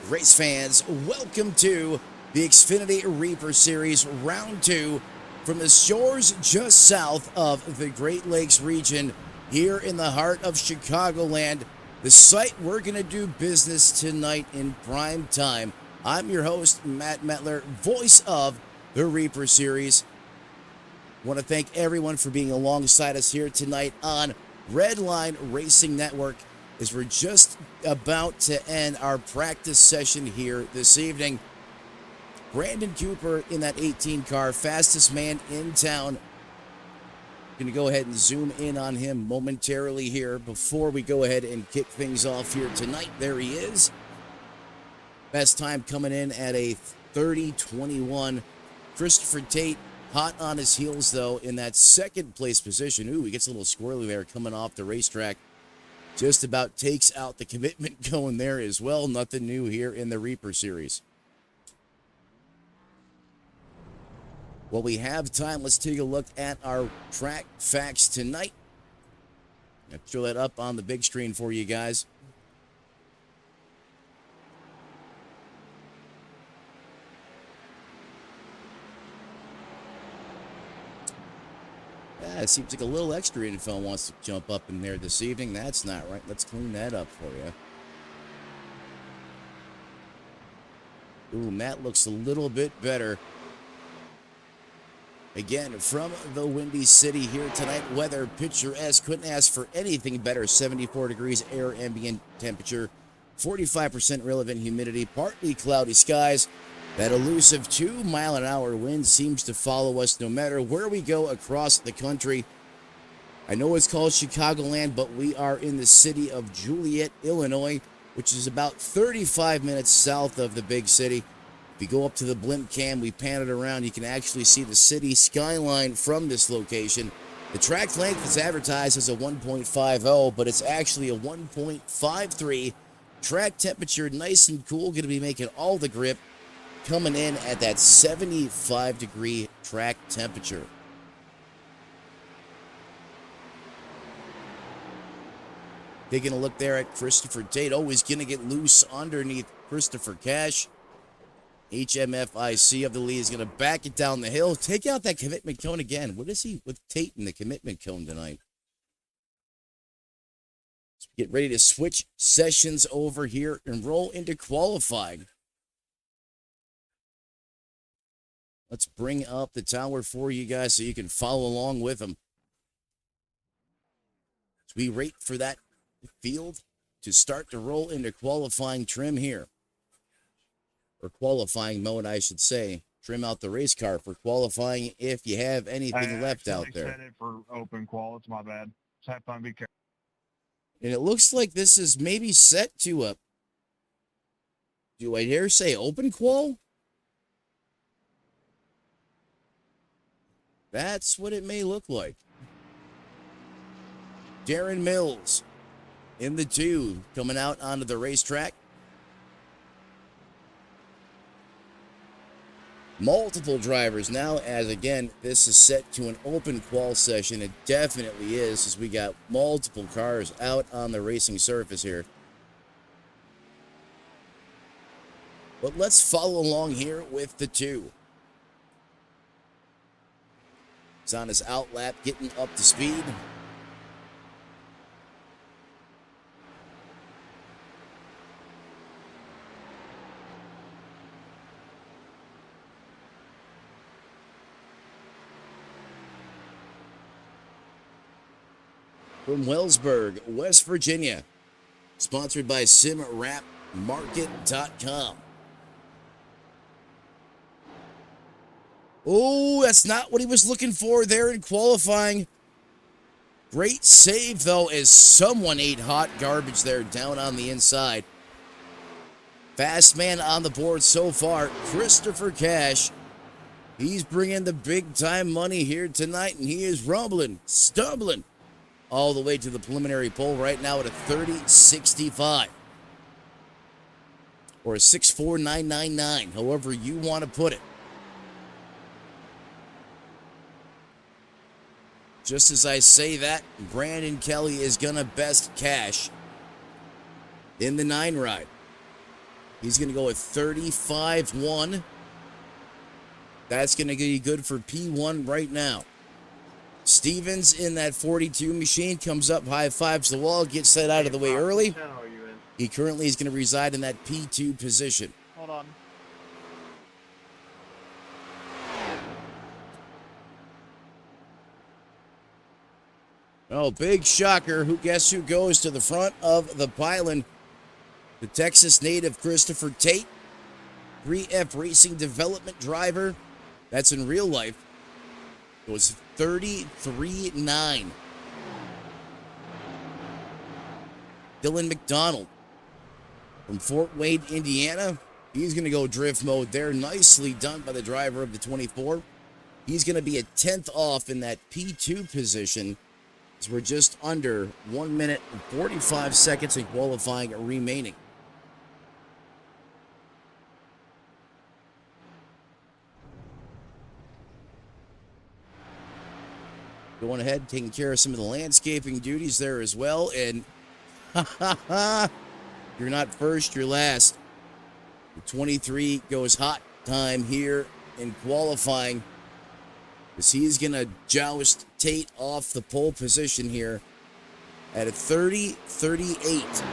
Race fans, welcome to the Xfinity Reaper Series Round 2 from the shores just south of the Great Lakes region here in the heart of Chicagoland, the site we're going to do business tonight in prime time. I'm your host, Matt Metler, voice of the Reaper Series. I want to thank everyone for being alongside us here tonight on Redline Racing Network as we're just about to end our practice session here this evening. Brandon Cooper in that 18 car, fastest man in town. Going to go ahead and zoom in on him momentarily here before we go ahead and kick things off here tonight. There he is. Best time coming in at a 30:21. Christopher Tate hot on his heels, though, in that second place position. Ooh, he gets a little squirrely there coming off the racetrack. Just about takes out the commitment going there as well. Nothing new here in the Reaper Series. While we have time, let's take a look at our track facts tonight. I'll throw that up on the big screen for you guys. It seems like a little extra info wants to jump up in there this evening. That's not right. Let's clean that up for you. Ooh, Matt looks a little bit better. Again, from the Windy City here tonight, weather picturesque. Couldn't ask for anything better. 74 degrees air ambient temperature, 45% relevant humidity, partly cloudy skies. That elusive 2-mile-an-hour wind seems to follow us no matter where we go across the country. I know it's called Chicagoland, but we are in the city of Joliet, Illinois, which is about 35 minutes south of the big city. If you go up to the blimp cam, we pan it around, you can actually see the city skyline from this location. The track length is advertised as a 1.50, but it's actually a 1.53. Track temperature nice and cool, going to be making all the grip. Coming in at that 75-degree track temperature. Taking a look there at Christopher Tate. Oh, he's going to get loose underneath Christopher Cash. HMFIC of the lead is going to back it down the hill. Take out that commitment cone again. What is he with Tate in the commitment cone tonight? Let's get ready to switch sessions over here and roll into qualifying. Let's bring up the tower for you guys so you can follow along with them. As we wait for that field to start to roll into qualifying trim here. Or qualifying mode, I should say. Trim out the race car for qualifying if you have anything left out there. I set it for open qual. It's my bad. Just have fun, be careful. And it looks like this is maybe set to a, do I dare say open qual? That's what it may look like. Darren Mills in the 2 coming out onto the racetrack. Multiple drivers now, as again, this is set to an open qual session. It definitely is, as we got multiple cars out on the racing surface here. But let's follow along here with the 2. He's on his outlap, getting up to speed. From Wellsburg, West Virginia, sponsored by SimWrapMarket.com. Oh, that's not what he was looking for there in qualifying. Great save, though, as someone ate hot garbage there down on the inside. Fast man on the board so far, Christopher Cash. He's bringing the big-time money here tonight, and he is rumbling, stumbling, all the way to the preliminary pole right now at a 30.65. Or a 6.4999, however you want to put it. Just as I say that, Brandon Kelly is going to best Cash in the 9 ride. He's going to go at 35-1. That's going to be good for P1 right now. Stevens in that 42 machine comes up, high fives the wall, gets that out of the way early. He currently is going to reside in that P2 position. Hold on. Oh, big shocker. Guess who goes to the front of the pylon? The Texas native Christopher Tate, 3F Racing Development driver. That's in real life. It was 33-9. Dylan McDonald from Fort Wayne, Indiana. He's going to go drift mode there. Nicely done by the driver of the 24. He's going to be a 10th off in that P2 position. So we're just under 1 minute and 45 seconds in qualifying remaining. Going ahead, taking care of some of the landscaping duties there as well. And you're not first, you're last. The 23 goes hot time here in qualifying, as he's going to joust Tate off the pole position here at a 30-38.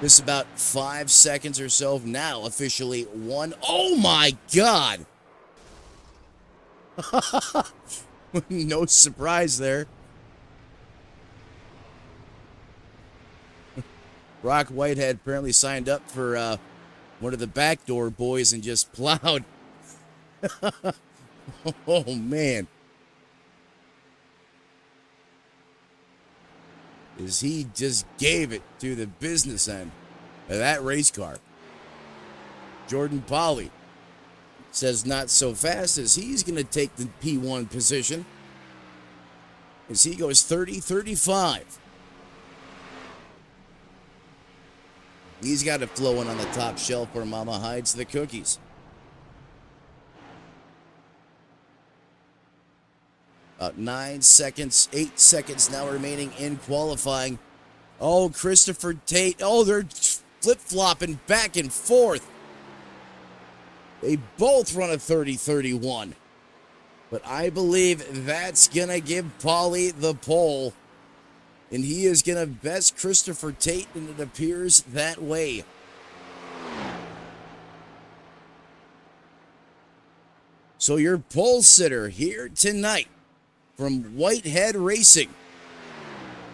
This is about 5 seconds or so now, officially one. Oh my God! No surprise there. Brock Whitehead apparently signed up for one of the backdoor boys and just plowed. Oh, man. As he just gave it to the business end of that race car. Jordan Polly says not so fast, as he's going to take the P1 position as he goes 30-35. He's got it flowing on the top shelf where Mama hides the cookies. About 9 seconds, 8 seconds now remaining in qualifying. Oh, Christopher Tate. Oh, they're flip-flopping back and forth. They both run a 30-31. But I believe that's going to give Paulie the pole. And he is going to best Christopher Tate, and it appears that way. So your pole sitter here tonight from Whitehead Racing.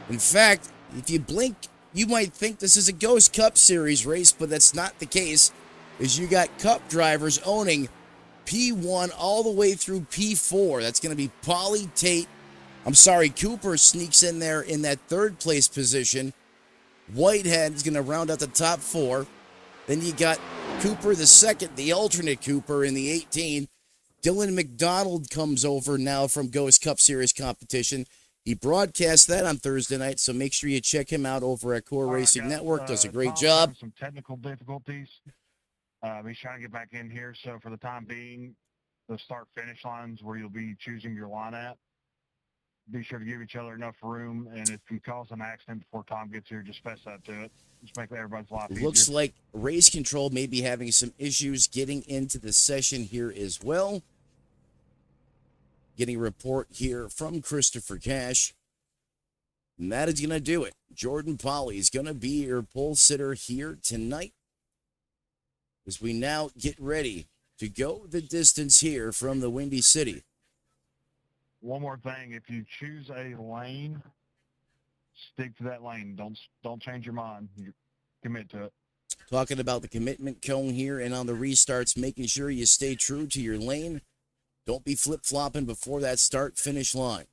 In fact, if you blink, you might think this is a Ghost Cup Series race, but that's not the case, as you got Cup drivers owning P1 all the way through P4. That's going to be Paulie Tate. Cooper sneaks in there in that third place position. Whitehead is going to round out the top four. Then you got Cooper the second, the alternate Cooper in the 18. Dylan McDonald comes over now from Ghost Cup Series competition. He broadcast that on Thursday night, so make sure you check him out over at Core Racing Network. Does a great job. Some technical difficulties. He's trying to get back in here, so for the time being, the start-finish lines where you'll be choosing your line at, be sure to give each other enough room, and if you cause an accident before Tom gets here, just fess up to it. Just make everybody's life easier. Looks like race control may be having some issues getting into the session here as well. Getting a report here from Christopher Cash. And that is going to do it. Jordan Polly is going to be your pole sitter here tonight, as we now get ready to go the distance here from the Windy City. One more thing, if you choose a lane, stick to that lane. Don't change your mind. You commit to it. Talking about the commitment cone here, and on the restarts, making sure you stay true to your lane. Don't be flip-flopping before that start-finish line.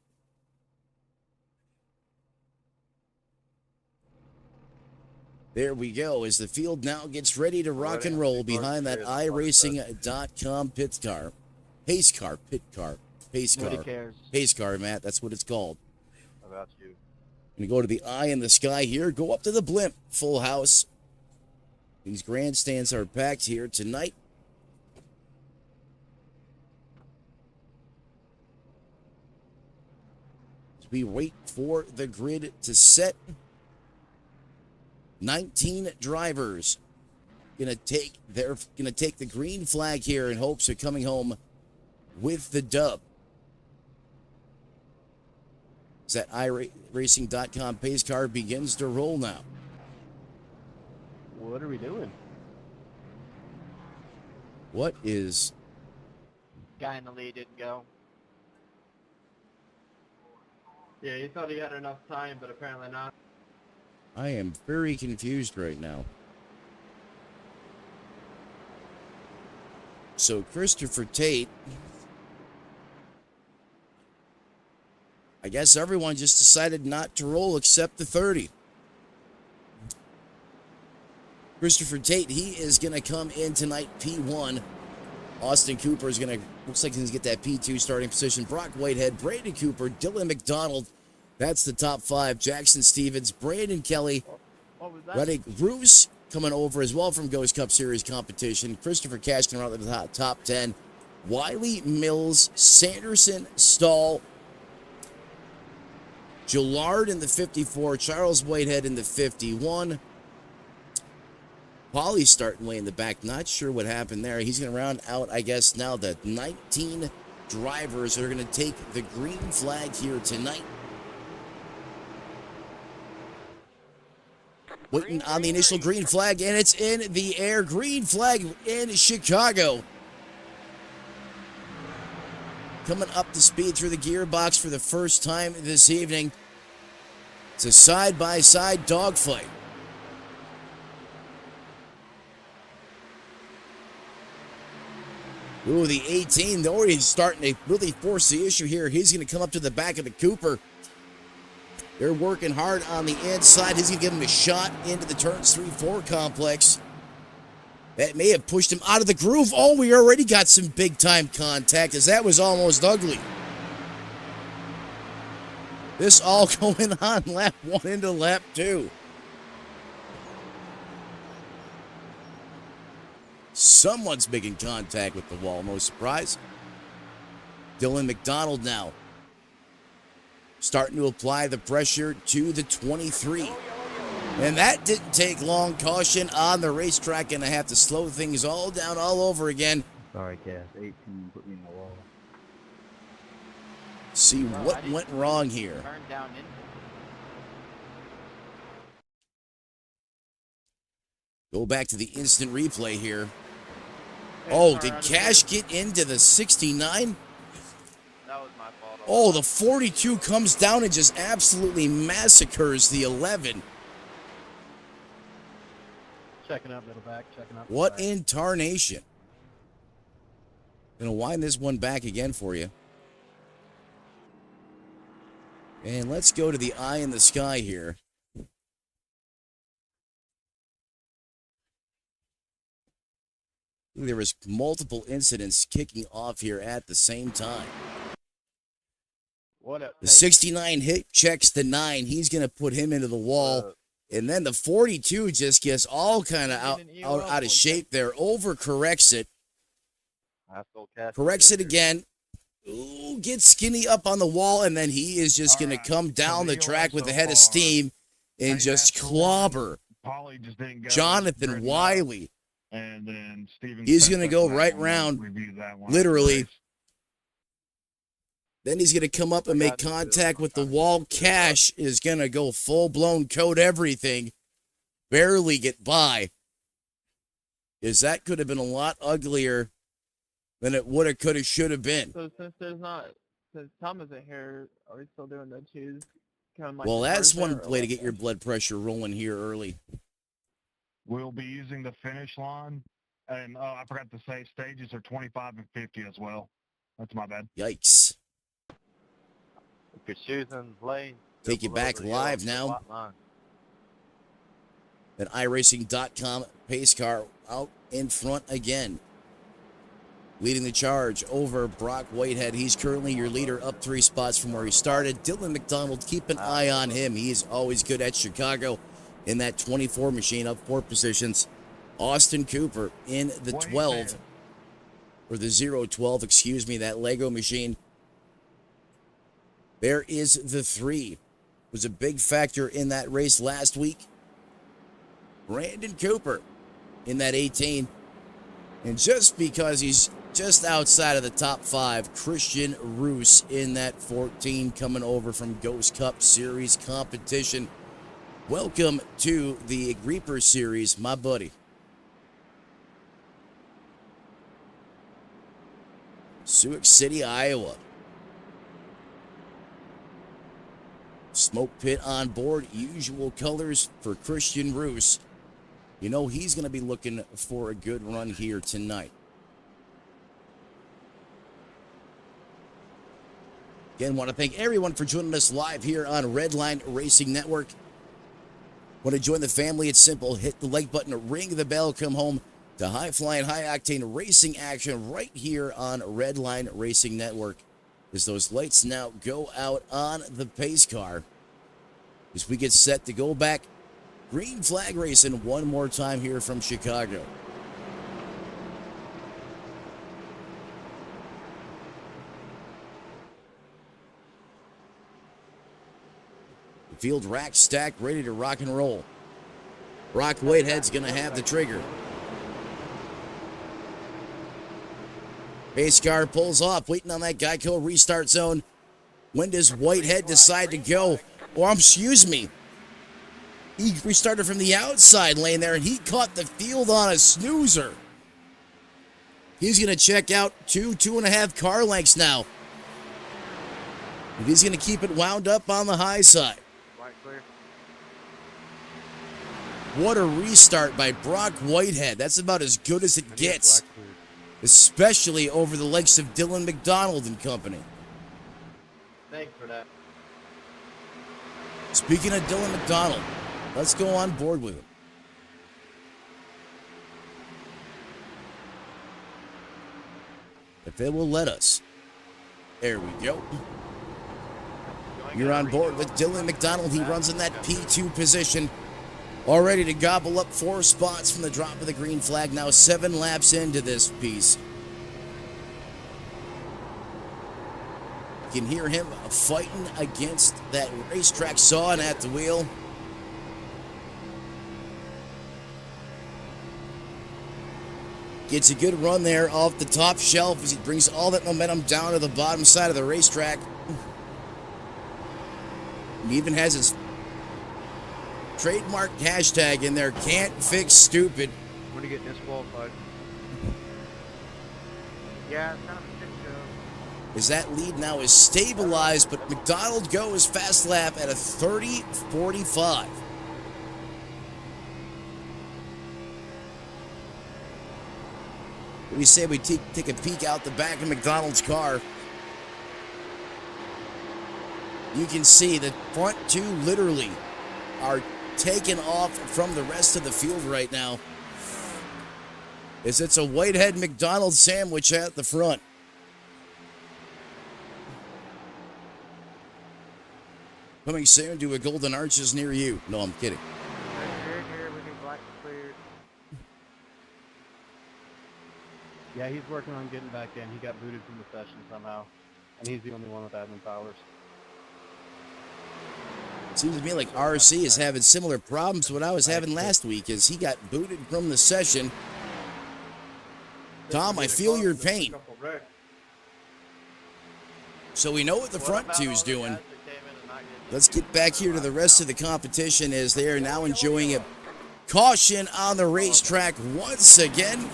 There we go, as the field now gets ready to rock and roll behind that iRacing.com pace car, Matt, that's what it's called. About you. Going to go to the eye in the sky here, go up to the blimp, full house. These grandstands are packed here tonight. we wait for the grid to set. 19 drivers gonna take the green flag here in hopes of coming home with the dub. As that iRacing.com pace car begins to roll now. What are we doing? What is... Guy in the lead didn't go. Yeah, he thought he had enough time, but apparently not. I am very confused right now. So Christopher Tate, I guess everyone just decided not to roll except the 30. Christopher Tate, he is going to come in tonight P1. Austin Cooper is going to, looks like he's going to get that P2 starting position. Brock Whitehead, Brady Cooper, Dylan McDonald. That's the top 5. Jackson Stevens, Brandon Kelly, What was that? Reddick Bruce coming over as well from Ghost Cup Series competition. Christopher Cash coming out of the top 10. Wiley, Mills, Sanderson, Stahl, Gillard in the 54, Charles Whitehead in the 51. Pauly's starting way in the back. Not sure what happened there. He's going to round out, I guess, now the 19 drivers that are going to take the green flag here tonight. Waiting on the initial green flag, and it's in the air. Green flag in Chicago. Coming up to speed through the gearbox for the first time this evening. It's a side-by-side dogfight. Ooh, the 18, though, he's starting to really force the issue here. He's going to come up to the back of the Cooper. They're working hard on the inside. He's going to give him a shot into the turns 3-4 complex. That may have pushed him out of the groove. Oh, we already got some big-time contact, as that was almost ugly. This all going on lap 1 into lap 2. Someone's making contact with the wall, no surprise. Dylan McDonald now starting to apply the pressure to the 23. And that didn't take long. Caution on the racetrack, and I have to slow things all down all over again. Sorry, Cass. 18 put me in the wall. See Bro, what I didn't went wrong here. Turn down in. Go back to the instant replay here. Hey, Oh, sorry, did I Cash didn't- get into the 69? That was my fault. Oh, the 42 comes down and just absolutely massacres the 11. Checking up, middle back, checking up. What in tarnation? Gonna wind this one back again for you. And let's go to the eye in the sky here. There was multiple incidents kicking off here at the same time. What up? The 69 hit checks the 9. He's going to put him into the wall. And then the 42 just gets all kind of out of shape there. Overcorrects it. Corrects it again. Ooh, gets skinny up on the wall. And then he is just going to come down the track with a head of steam and just clobber Pauly just didn't go. Jonathan Wiley. And then Steven. He's going to go right round, literally. Then he's going to come up and make contact with the wall. Cash is going to go full-blown coat everything. Barely get by. Because that could have been a lot uglier than it would have, could have, should have been. So since Tom isn't here, are we still doing the choose? Well, that's one way to get your blood pressure rolling here early. We'll be using the finish line. And I forgot to say, stages are 25 and 50 as well. That's my bad. Yikes. If you're choosing lane, Take you back live now. An iRacing.com pace car out in front again. Leading the charge over Brock Whitehead. He's currently your leader, up 3 spots from where he started. Dylan McDonald, keep an eye on him. He is always good at Chicago in that 24 machine, up 4 positions. Austin Cooper in the 12, or the 012, excuse me, that Lego machine. There is the 3. Was a big factor in that race last week. Brandon Cooper in that 18. And just because he's just outside of the top 5, Christian Roos in that 14 coming over from Ghost Cup Series competition. Welcome to the Reaper Series, my buddy. Sioux City, Iowa. Smoke pit on board, usual colors for Christian Roos. You know he's going to be looking for a good run here tonight. Again, want to thank everyone for joining us live here on Redline Racing Network. Want to join the family? It's simple. Hit the like button, ring the bell, come home to high-flying, high-octane racing action right here on Redline Racing Network. As those lights now go out on the pace car, as we get set to go back green flag racing one more time here from Chicago. The field rack stacked, ready to rock and roll. Brock Whitehead's going to have the trigger. Pace car pulls off, waiting on that Geico restart zone. When does Whitehead decide to go? Or, excuse me, he restarted from the outside lane there, and he caught the field on a snoozer. He's going to check out 2.5 car lengths now. If he's going to keep it wound up on the high side. What a restart by Brock Whitehead. That's about as good as it gets. Especially over the likes of Dylan McDonald and company. Thanks for that. Speaking of Dylan McDonald, let's go on board with him. If they will let us. There we go. You're on board with Dylan McDonald. He runs in that P2 position. All ready to gobble up 4 spots from the drop of the green flag. Now 7 laps into this piece. You can hear him fighting against that racetrack sawing at the wheel. Gets a good run there off the top shelf as he brings all that momentum down to the bottom side of the racetrack. He even has his trademark hashtag in there, can't fix stupid. When do you get disqualified? Yeah, it's kind of a shit show. As that lead now is stabilized, but McDonald goes fast lap at a 30.45. We say we take a peek out the back of McDonald's car. You can see the front 2 literally are taken off from the rest of the field right now, as it's a Whitehead McDonald sandwich at the front. Coming soon to a Golden Arches near you. No, I'm kidding. Here, we can black cleared. Yeah, he's working on getting back in. He got booted from the session somehow, and he's the only one with admin powers. Seems to me like RC is having similar problems to what I was having last week, as he got booted from the session. Tom, I feel your pain. So we know what the front 2's doing. Let's get back here to the rest of the competition, as they are now enjoying a caution on the racetrack once again.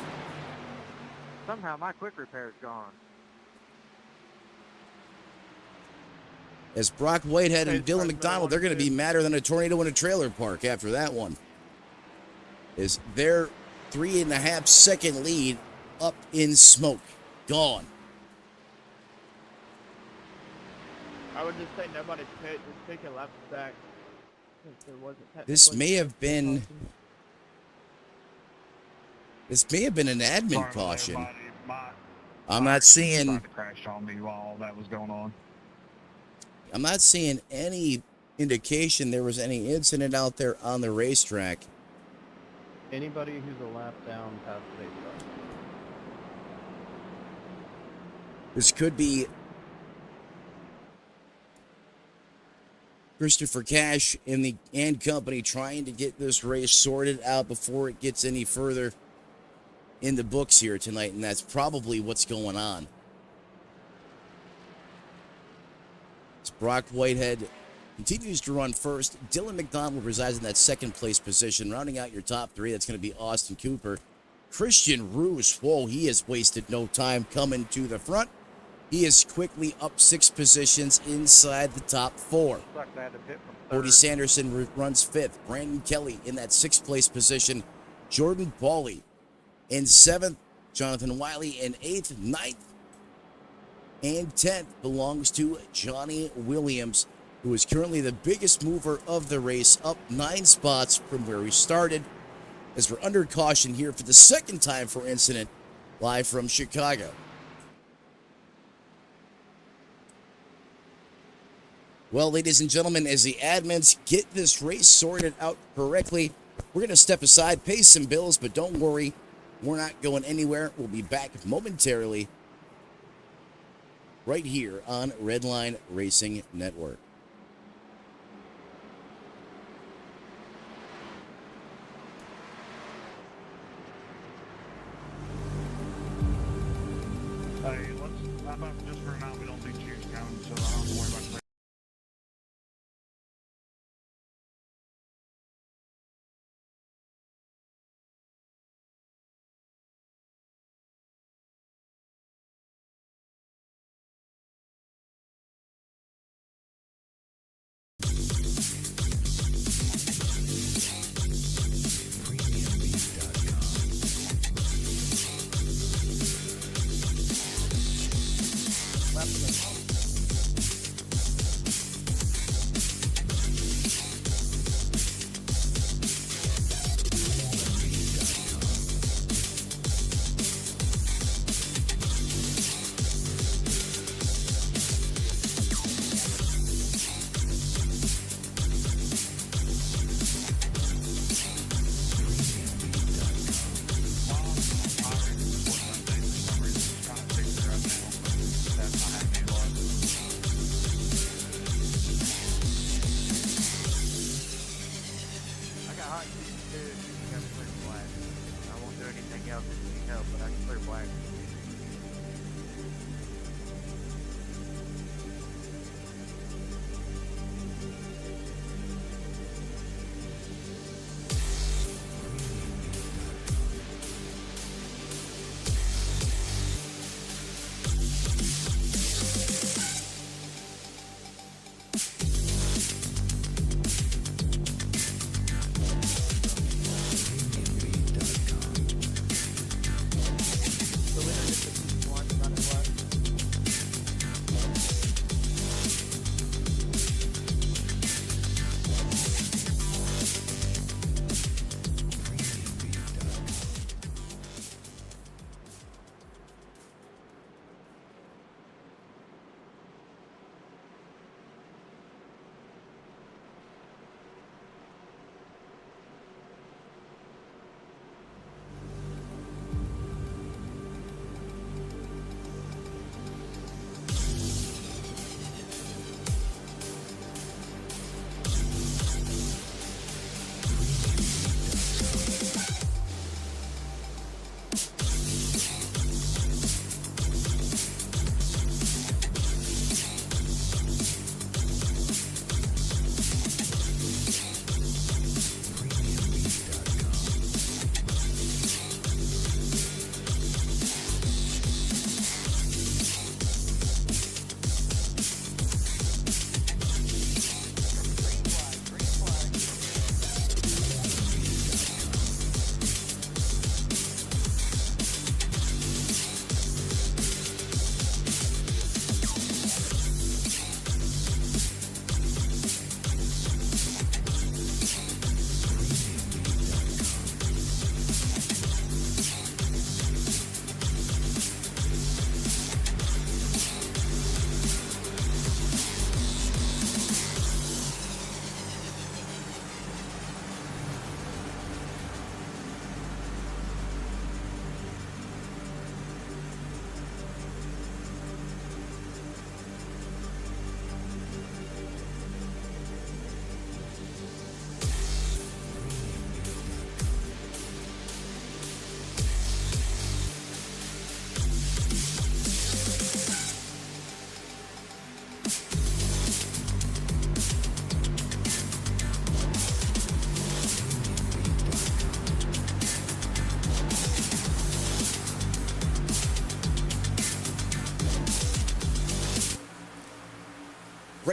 Somehow my quick repair is gone. As Brock Whitehead and Dylan McDonald, they're going to be madder than a tornado in a trailer park after that one. Is their 3.5 second lead up in smoke. Gone. I would just say nobody pit, just take a left back. Since there wasn't This may have been caution. an admin Sorry, caution. everybody. I'm not seeing Tried to crash on me while all that was going on. I'm not seeing any indication there was any incident out there on the racetrack. Anybody who's a lap down past the start. This could be Christopher Cash and company trying to get this race sorted out before it gets any further in the books here tonight, and that's probably what's going on. As Brock Whitehead continues to run first. Dylan McDonald resides in that second place position. Rounding out your top three, that's going to be Austin Cooper. Christian Roos, whoa, he has wasted no time coming to the front. He is quickly up 6 positions inside the top 4. Sucked that a bit from Cody third. Sanderson runs 5th. Brandon Kelly in that 6th place position. Jordan Pauly in 7th. Jonathan Wiley in 8th. 9th and 10th belongs to Johnny Williams, who is currently the biggest mover of the race, up 9 spots from where we started, as we're under caution here for the second time for incident, live from Chicago. Well, ladies and gentlemen, as the admins get this race sorted out correctly, we're going to step aside, pay some bills, but don't worry, we're not going anywhere. We'll be back momentarily right here on Redline Racing Network. Hey, how about just for now, we don't do cheers counting, so I don't have to worry about I got hot seats too. If you can clear black. I won't do anything else if you need help, but I can clear black. The winner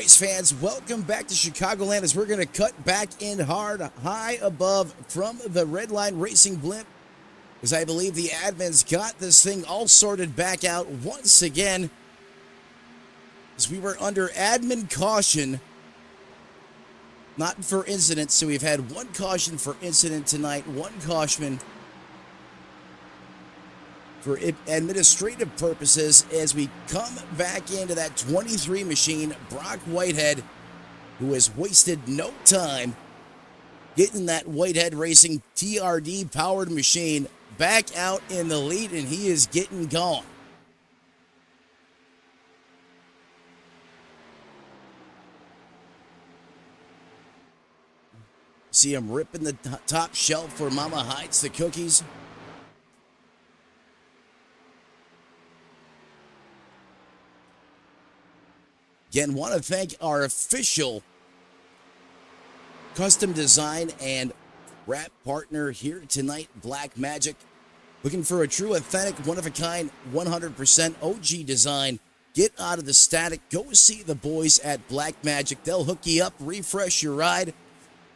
Race fans, welcome back to Chicagoland as we're going to cut back in hard, high above from the red line racing blimp. As I believe the admins got this thing all sorted back out once again. As we were under admin caution, not for incident. So we've had one caution for incident tonight, one caution for administrative purposes as we come back into that 23 machine. Brock Whitehead, who has wasted no time getting that Whitehead Racing TRD powered machine back out in the lead, and he is getting gone. See him ripping the top shelf where Mama hides the cookies. Again, want to thank our official custom design and wrap partner here tonight, Black Magic. Looking for a true, authentic, one-of-a-kind, 100% OG design? Get out of the static. Go see the boys at Black Magic. They'll hook you up, refresh your ride,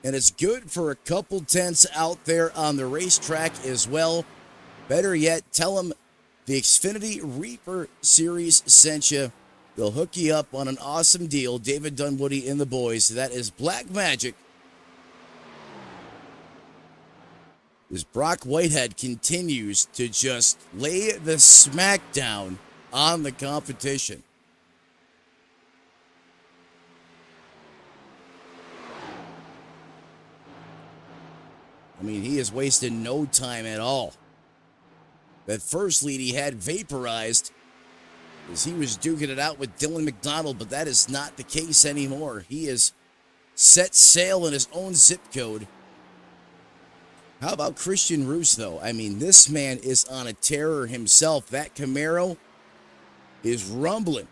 and it's good for a couple tenths out there on the racetrack as well. Better yet, tell them the Xfinity Reaper Series sent you. They'll hook you up on an awesome deal. David Dunwoody and the boys. That is Black Magic. As Brock Whitehead continues to just lay the smackdown on the competition. I mean, he has wasted no time at all. That first lead he had vaporized as he was duking it out with Dylan McDonald, but that is not the case anymore. He has set sail in his own zip code. How about Christian Roos, though? I mean, this man is on a terror himself. That Camaro is rumbling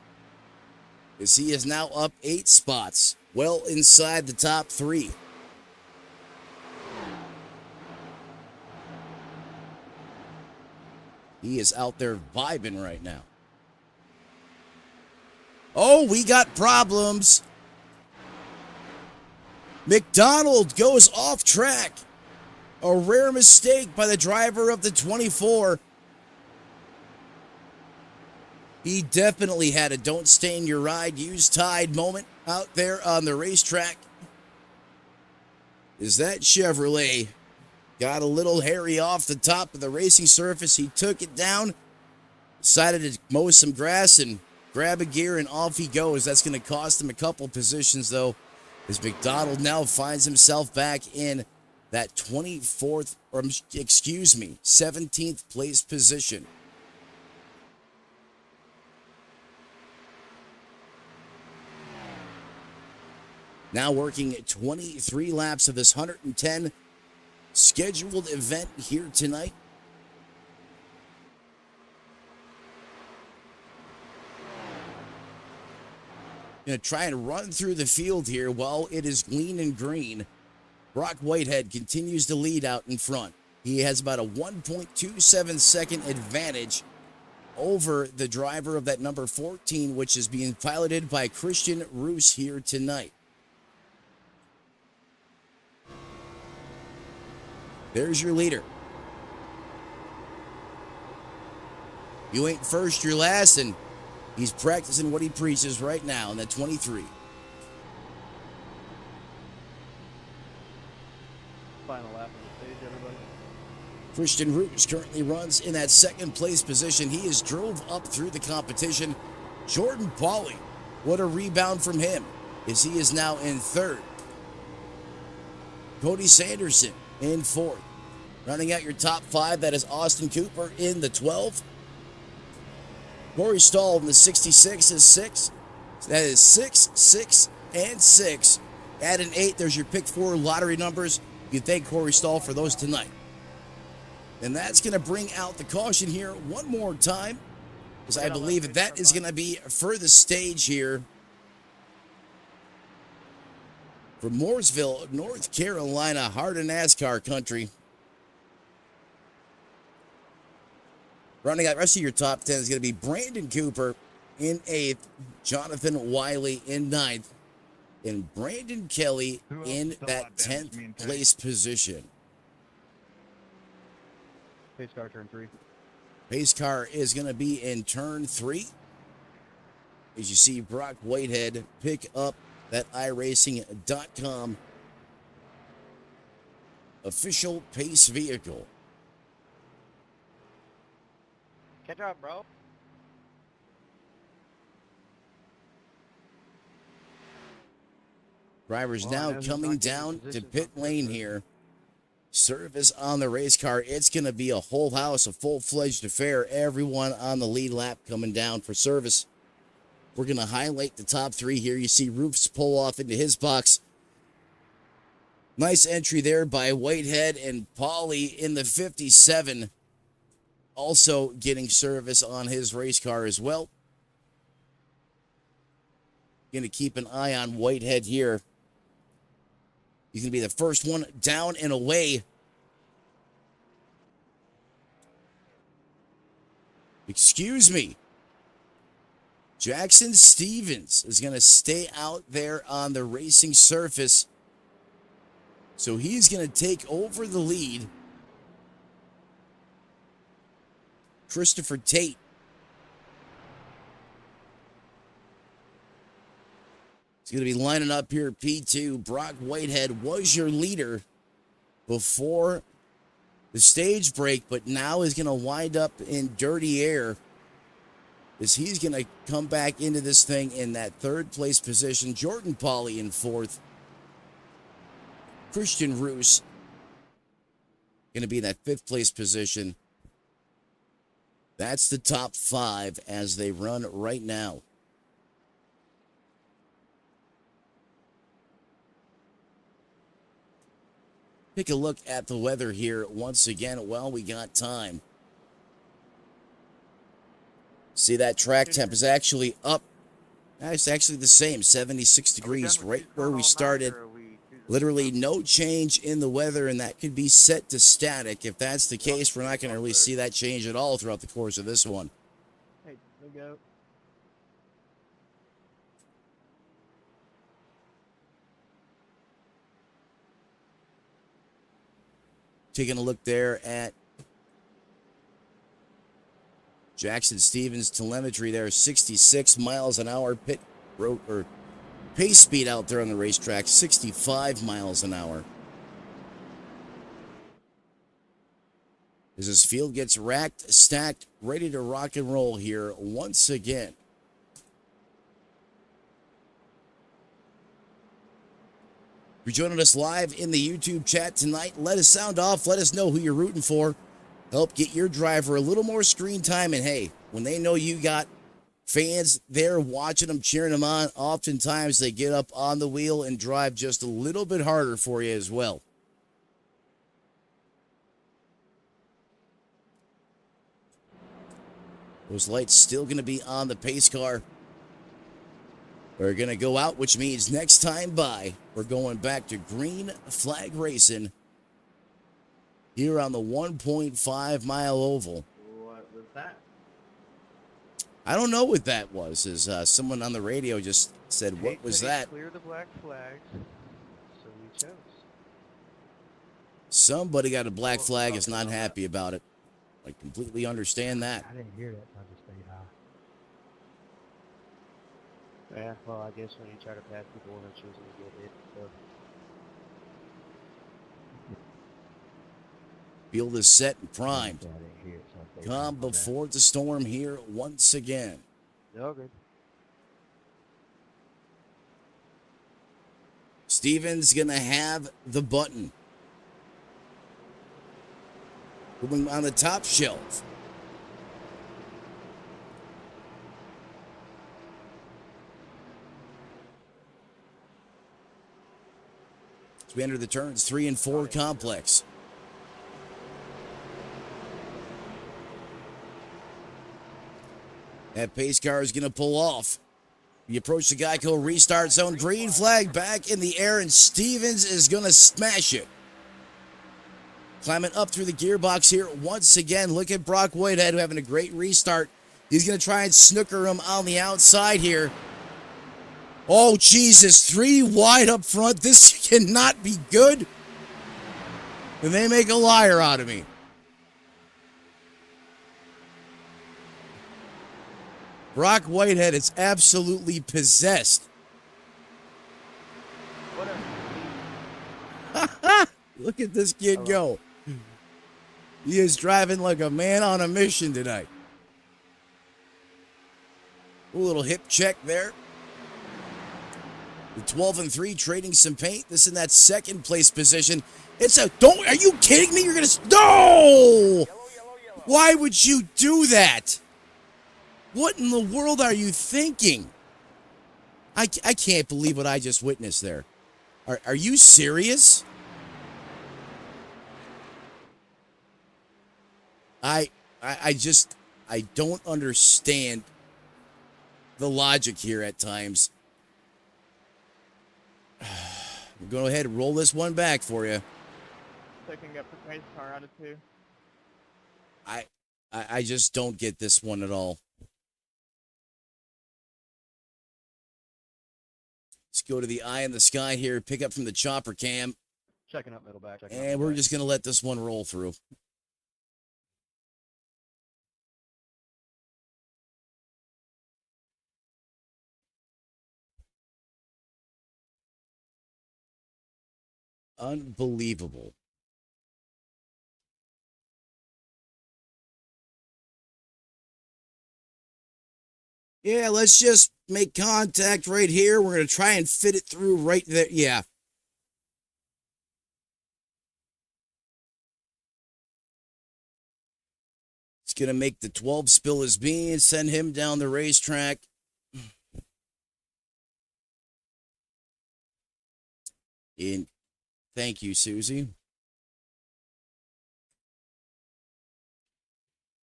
as he is now up 8 spots, well inside the top 3. He is out there vibing right now. Oh, we got problems. McDonald goes off track. A rare mistake by the driver of the 24. He definitely had a don't stain your ride, use Tide moment out there on the racetrack. Is that Chevrolet got a little hairy off the top of the racing surface? He took it down, decided to mow some grass and grab a gear, and off he goes. That's going to cost him a couple positions, though, as McDonald now finds himself back in that 24th, or excuse me, 17th place position. Now working 23 laps of this 110 scheduled event here tonight. Going to try and run through the field here while it is green and green. Brock Whitehead continues to lead out in front. He has about a 1.27 second advantage over the driver of that number 14, which is being piloted by Christian Roos here tonight. There's your leader. You ain't first, you're last, and he's practicing what he preaches right now in that 23. Final lap on the stage, everybody. Christian Roos currently runs in that second place position. He has drove up through the competition. Jordan Pauly, what a rebound from him, as he is now in third. Cody Sanderson in fourth. Running out your top 5, that is Austin Cooper in the 12. Corey Stahl in the 66 is 6. That is 6, 6, and 6. Add an 8, there's your pick 4 lottery numbers. You thank Corey Stahl for those tonight. And that's going to bring out the caution here one more time, because I believe that is going to be for the stage here from Mooresville, North Carolina, heart of NASCAR country. Running out the rest of your top 10 is going to be Brandon Cooper in 8th, Jonathan Wiley in 9th, and Brandon Kelly Who else in is still that out there? It's 10th me and Tate. place position. Pace car turn 3. Pace car is going to be in turn 3. As you see Brock Whitehead pick up that iRacing.com official pace vehicle. Catch up, bro. Drivers Well, I now know he's coming not getting down to positions pit on lane purpose. here. Service on the race car. It's going to be a whole house, a full-fledged affair. Everyone on the lead lap coming down for service. We're going to highlight the top 3 here. You see Roofs pull off into his box. Nice entry there by Whitehead, and Pauly in the 57 also getting service on his race car as well. Going to keep an eye on Whitehead here. He's going to be the first one down and away. Excuse me. Jackson Stevens is going to stay out there on the racing surface. So he's going to take over the lead. Christopher Tate is going to be lining up here at P2. Brock Whitehead was your leader before the stage break, but now is going to wind up in dirty air as he's going to come back into this thing in that 3rd place position. Jordan Pauly in 4th. Christian Roos going to be in that 5th place position. That's the top 5 as they run right now. Take a look at the weather here once again while we got time. See, that track temp is actually up. It's actually the same, 76 degrees, right where we started. Literally no change in the weather, and that could be set to static. If that's the case, we're not going to really see that change at all throughout the course of this one. Hey, there we go. Taking a look there at Jackson Stevens telemetry there, 66 miles an hour pit road or pace speed out there on the racetrack, 65 miles an hour. As this field gets racked, stacked, ready to rock and roll here once again. If you're joining us live in the YouTube chat tonight, let us sound off. Let us know who you're rooting for. Help get your driver a little more screen time. And hey, when they know you got fans there watching them, cheering them on, oftentimes they get up on the wheel and drive just a little bit harder for you as well. Those lights still going to be on the pace car. We're going to go out, which means next time by, we're going back to green flag racing here on the 1.5 mile oval. What was that? I don't know what that was, as someone on the radio just said, what Tate was said that? Clear the black flags, so we chose. Somebody got a black flag, is not happy about it. I completely understand that. I didn't hear that. I just stayed high. Yeah, well, I guess when you try to pass people when they're choosing to get hit, so. Field is set and primed. I didn't hear it, so I stayed Calm high. My bad. before the storm here once again. No good. Stevens going to have the button. Moving on the top shelf. As we enter the turns 3 and 4 complex. That pace car is going to pull off. You approach the Geico restart zone. Green flag back in the air, and Stevens is going to smash it. Climbing up through the gearbox here once again. Look at Brock Whitehead having a great restart. He's going to try and snooker him on the outside here. Oh, Jesus. 3 wide up front. This cannot be good. And they make a liar out of me. Brock Whitehead is absolutely possessed. What a Look at this kid go. He is driving like a man on a mission tonight. A little hip check there. The 12-3 trading some paint. This in that second place position. Are you kidding me? You're going to, no! Why would you do that? What in the world are you thinking? I can't believe what I just witnessed there. Are you serious? I don't understand the logic here at times. I'm going to go ahead and roll this one back for you. Picking up the pace car out of 2. I just don't get this one at all. Let's go to the eye in the sky here. Pick up from the chopper cam. Checking up middle back. And we're just going to let this one roll through. Unbelievable. Yeah, let's just make contact right here. We're going to try and fit it through right there. Yeah. It's going to make the 12 spill his beans, send him down the racetrack. And thank you, Susie.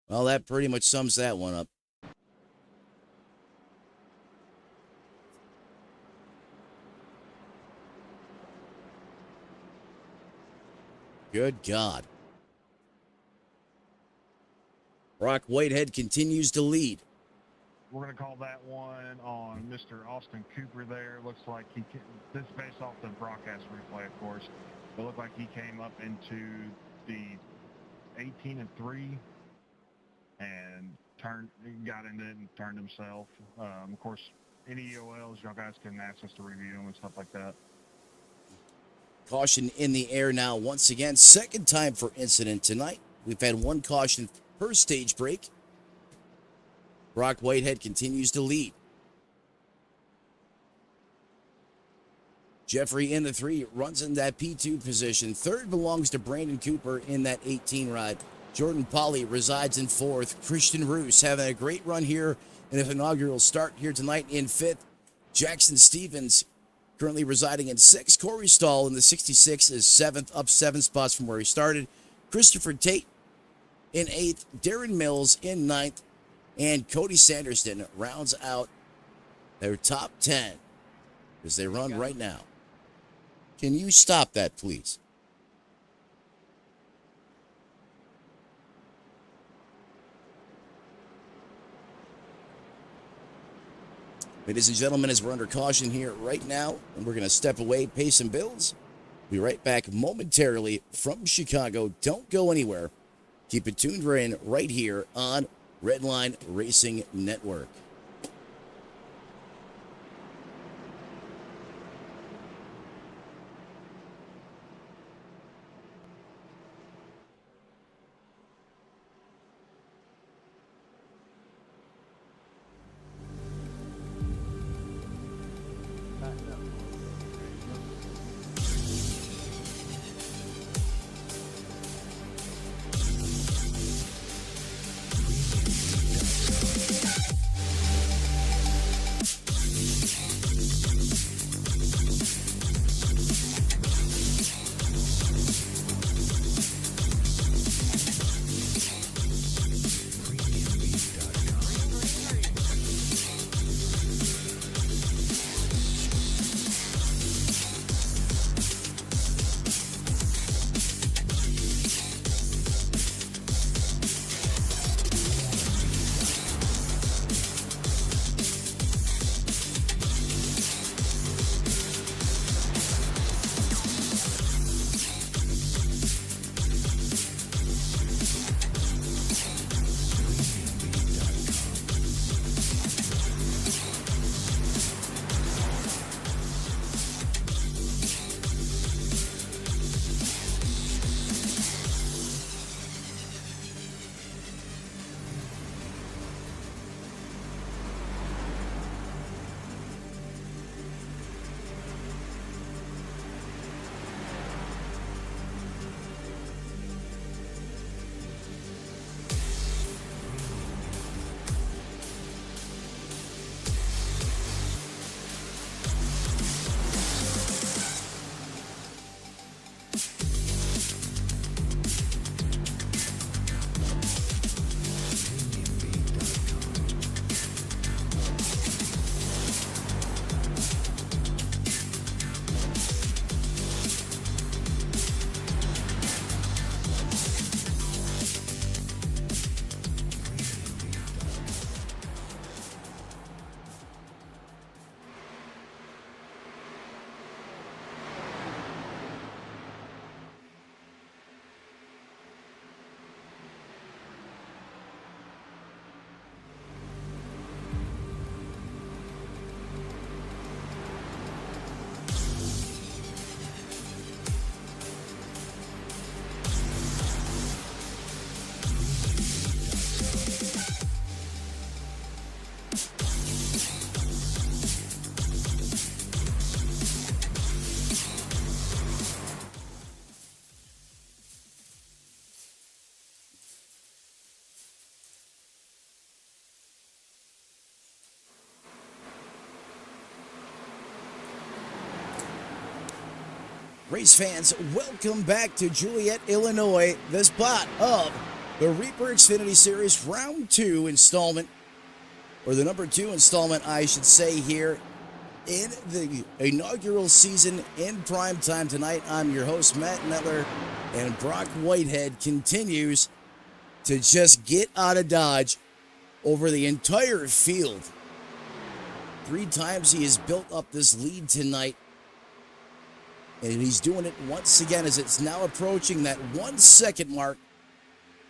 Well, that pretty much sums that one up. Good God. Brock Whitehead continues to lead. We're going to call that one on Mr. Austin Cooper there. Looks like this is based off the broadcast replay, of course. It looked like he came up into the 18-3 and got into it and turned himself. Of course, any EOLs, y'all guys can access to review them and stuff like that. Caution in the air now once again. Second time for incident tonight. We've had one caution per stage break. Brock Whitehead continues to lead. Jeffrey in the 3 runs in that P2 position. Third belongs to Brandon Cooper in that 18 ride. Jordan Polly resides in 4th. Christian Roos having a great run here in his inaugural start here tonight in 5th. Jackson Stevens currently residing in 6th. Corey Stahl in the 66 is 7th, up 7 spots from where he started. Christopher Tate in 8th. Darren Mills in 9th. And Cody Sanderson rounds out their top 10 as they run right now. Can you stop that, please? Ladies and gentlemen, as we're under caution here right now, and we're going to step away, pay some bills. We'll be right back momentarily from Chicago. Don't go anywhere. Keep it tuned right here on Redline Racing Network. Race fans, welcome back to Joliet, Illinois, the spot of the Reaper Xfinity Series Round 2 installment, or the number 2 installment, I should say, here in the inaugural season in prime time tonight. I'm your host, Matt Netler, and Brock Whitehead continues to just get out of Dodge over the entire field. 3 times he has built up this lead tonight. And he's doing it once again as it's now approaching that 1 second mark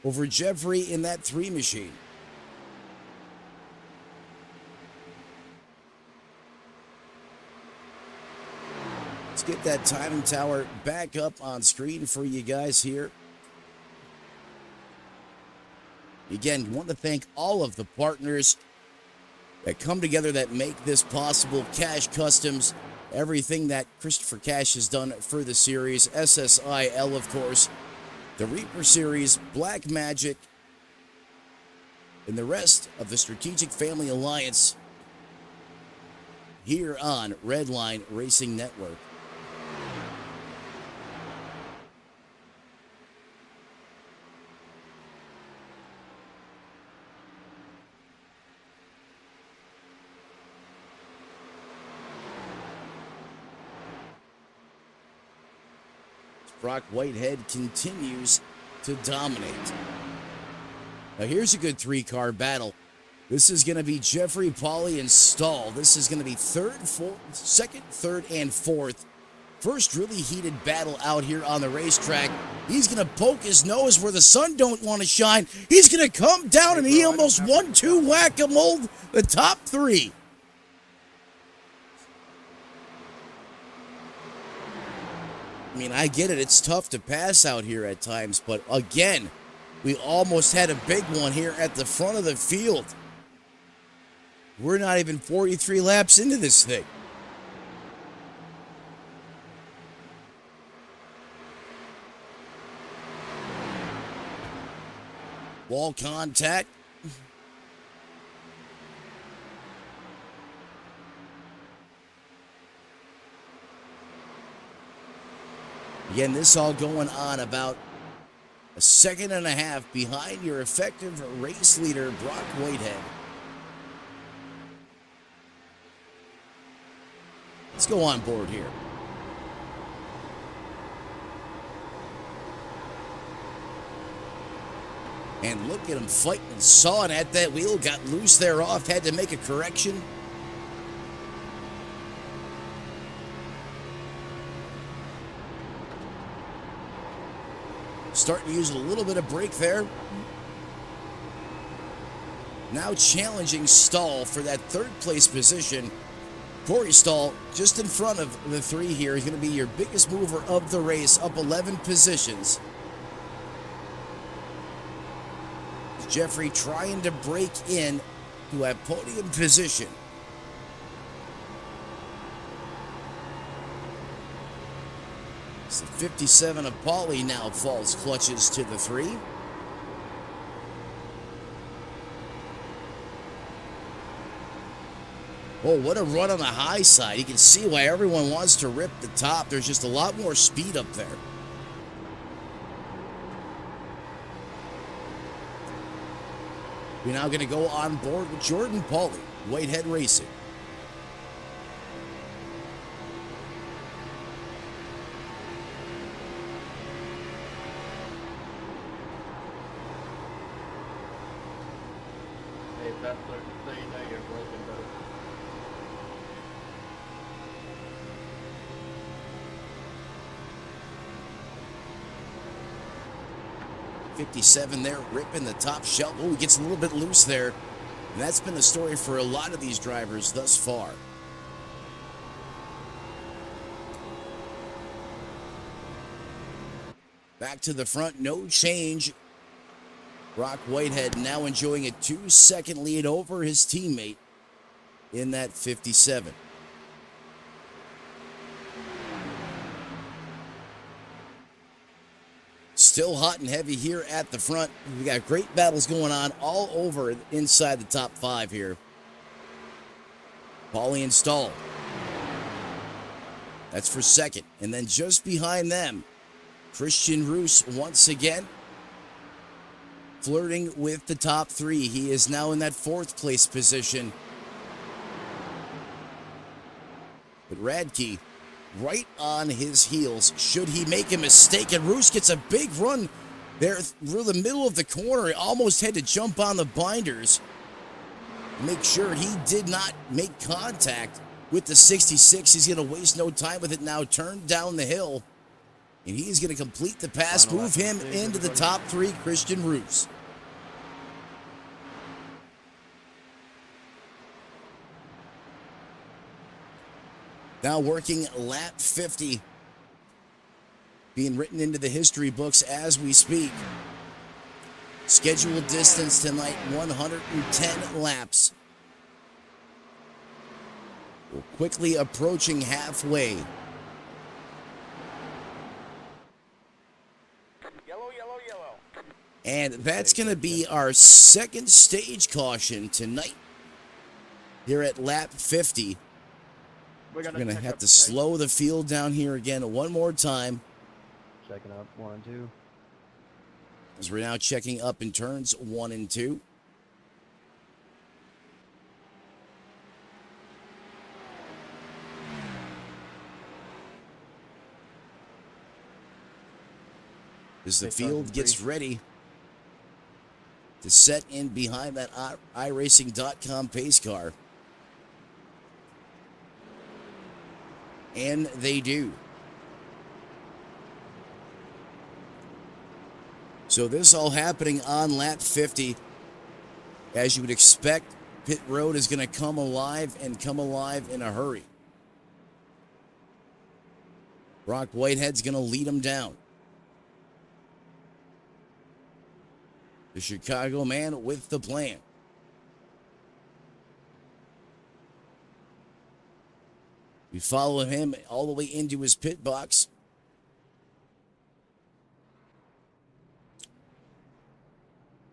over Jeffrey in that 3 machine. Let's get that timing tower back up on screen for you guys here. Again, want to thank all of the partners that come together that make this possible. Cash Customs, everything that Christopher Cash has done for the series. SSIL, of course. The Reaper Series, Black Magic, and the rest of the Strategic Family Alliance here on Redline Racing Network. Brock Whitehead continues to dominate. Now here's a good 3-car battle. This is going to be Jeffrey, Pauly, and Stahl. This is going to be second, third, and fourth. First really heated battle out here on the racetrack. He's going to poke his nose where the sun don't want to shine. He's going to come down, and he almost 1-2 whack-a-mole the top 3. I mean, I get it. It's tough to pass out here at times, but again, we almost had a big one here at the front of the field. We're not even 43 laps into this thing. Wall contact. Again, this all going on about 1.5 seconds behind your effective race leader, Brock Whitehead. Let's go on board here. And look at him fighting and sawing at that wheel. Got loose there off, had to make a correction. Starting to use a little bit of brake there. Now challenging Stahl for that 3rd place position. Corey Stahl just in front of the 3 here. He's going to be your biggest mover of the race, up 11 positions. Jeffrey trying to break in to a podium position. The 57 of Pauly now falls clutches to the 3. Oh, what a run on the high side. You can see why everyone wants to rip the top. There's just a lot more speed up there. We're now going to go on board with Jordan Pauly, Whitehead Racing. Hey, Bessler, so you know you're broken, brother. .57 there, ripping the top shelf. Oh, he gets a little bit loose there. And that's been the story for a lot of these drivers thus far. Back to the front, no change. Brock Whitehead now enjoying a 2-second lead over his teammate in that 57. Still hot and heavy here at the front. We got great battles going on all over inside the top 5 here. Pauly and Stahl. That's for second. And then just behind them, Christian Roos once again flirting with the top 3. He is now in that 4th place position. But Radke right on his heels should he make a mistake. And Roos gets a big run there through the middle of the corner. He almost had to jump on the binders. Make sure he did not make contact with the 66. He's going to waste no time with it now. Turn down the hill. And he's going to complete the pass, move him into the top 3, Christian Roos. Now working lap 50. Being written into the history books as we speak. Scheduled distance tonight, 110 laps. We're quickly approaching halfway. Yellow, yellow, yellow. And that's going to be our second stage caution tonight here at lap 50. We're going to have to slow the field down here again one more time. Checking up 1 and 2. As we're now checking up in turns 1 and 2. As the field gets ready to set in behind that iRacing.com pace car. And they do. So this all happening on lap 50. As you would expect, pit road is going to come alive and come alive in a hurry. Brock Whitehead's going to lead him down. The Chicago man with the plan. We follow him all the way into his pit box.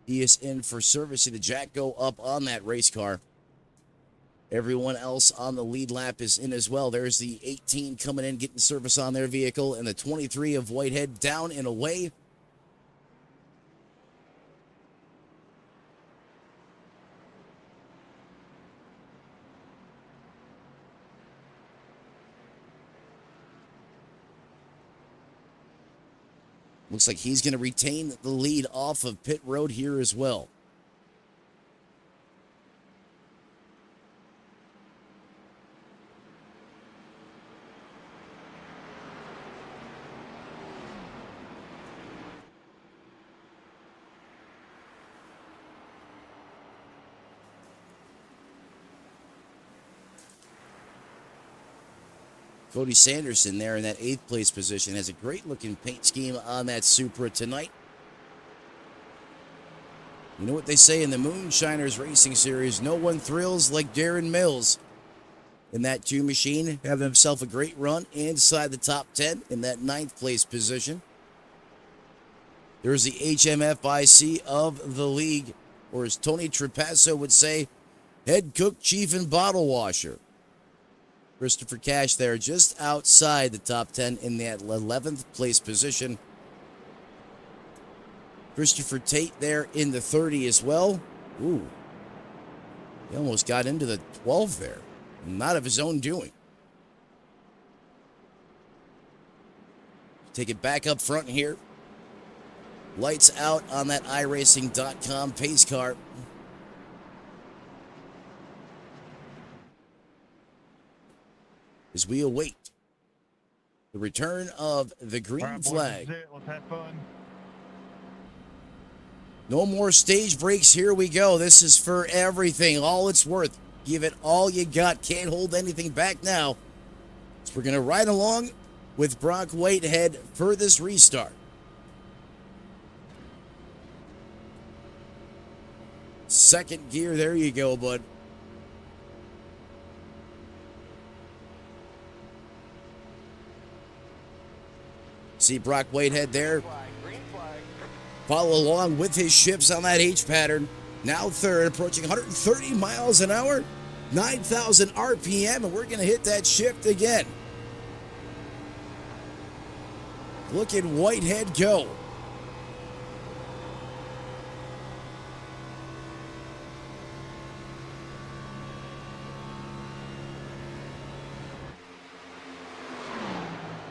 He is in for service. See the jack go up on that race car. Everyone else on the lead lap is in as well. There's the 18 coming in, getting service on their vehicle, and the 23 of Whitehead down and away. Looks like he's going to retain the lead off of pit road here as well. Cody Sanderson there in that 8th place position has a great looking paint scheme on that Supra tonight. You know what they say in the Moonshiners Racing Series, no one thrills like Darren Mills. In that 2 machine, having himself a great run inside the top 10 in that 9th place position. There's the HMFIC of the league, or as Tony Trapasso would say, head cook, chief, and bottle washer. Christopher Cash there just outside the top 10 in that 11th place position. Christopher Tate there in the 30 as well. Ooh. He almost got into the 12 there. Not of his own doing. Take it back up front here. Lights out on that iRacing.com pace car. As we await the return of the green flag. Boys, let's have fun. No more stage breaks. Here we go. This is for everything. All it's worth. Give it all you got. Can't hold anything back now. So we're going to ride along with Brock Whitehead for this restart. Second gear. There you go, bud. See Brock Whitehead there. Follow along with his shifts on that H pattern. Now third, approaching 130 miles an hour, 9,000 RPM, and we're going to hit that shift again. Look at Whitehead go.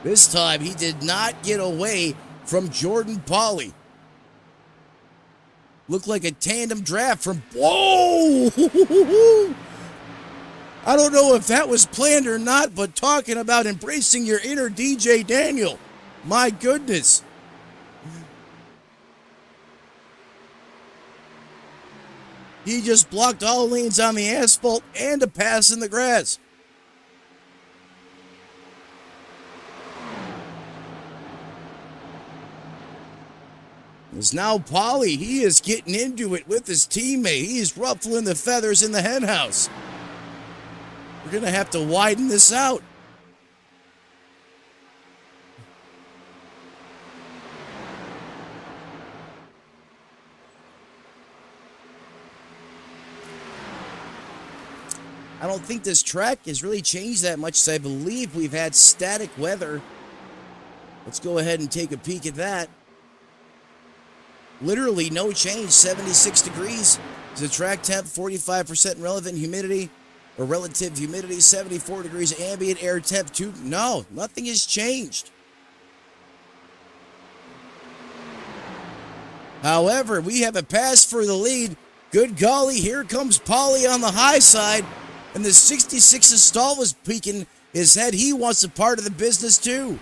This time he did not get away from Jordan Pauly. Looked like a tandem draft from... Whoa! I don't know if that was planned or not, but talking about embracing your inner DJ Daniel. My goodness. He just blocked all lanes on the asphalt and a pass in the grass. It's now Pauly. He is getting into it with his teammate. He's ruffling the feathers in the henhouse. We're going to have to widen this out. I don't think this track has really changed that much. I believe we've had static weather. Let's go ahead and take a peek at that. Literally no change, 76 degrees. The track temp, 45% relevant humidity, or relative humidity, 74 degrees ambient air temp, no, nothing has changed. However, we have a pass for the lead. Good golly, here comes Pauly on the high side, and the 66 stall was peeking his head. He wants a part of the business too.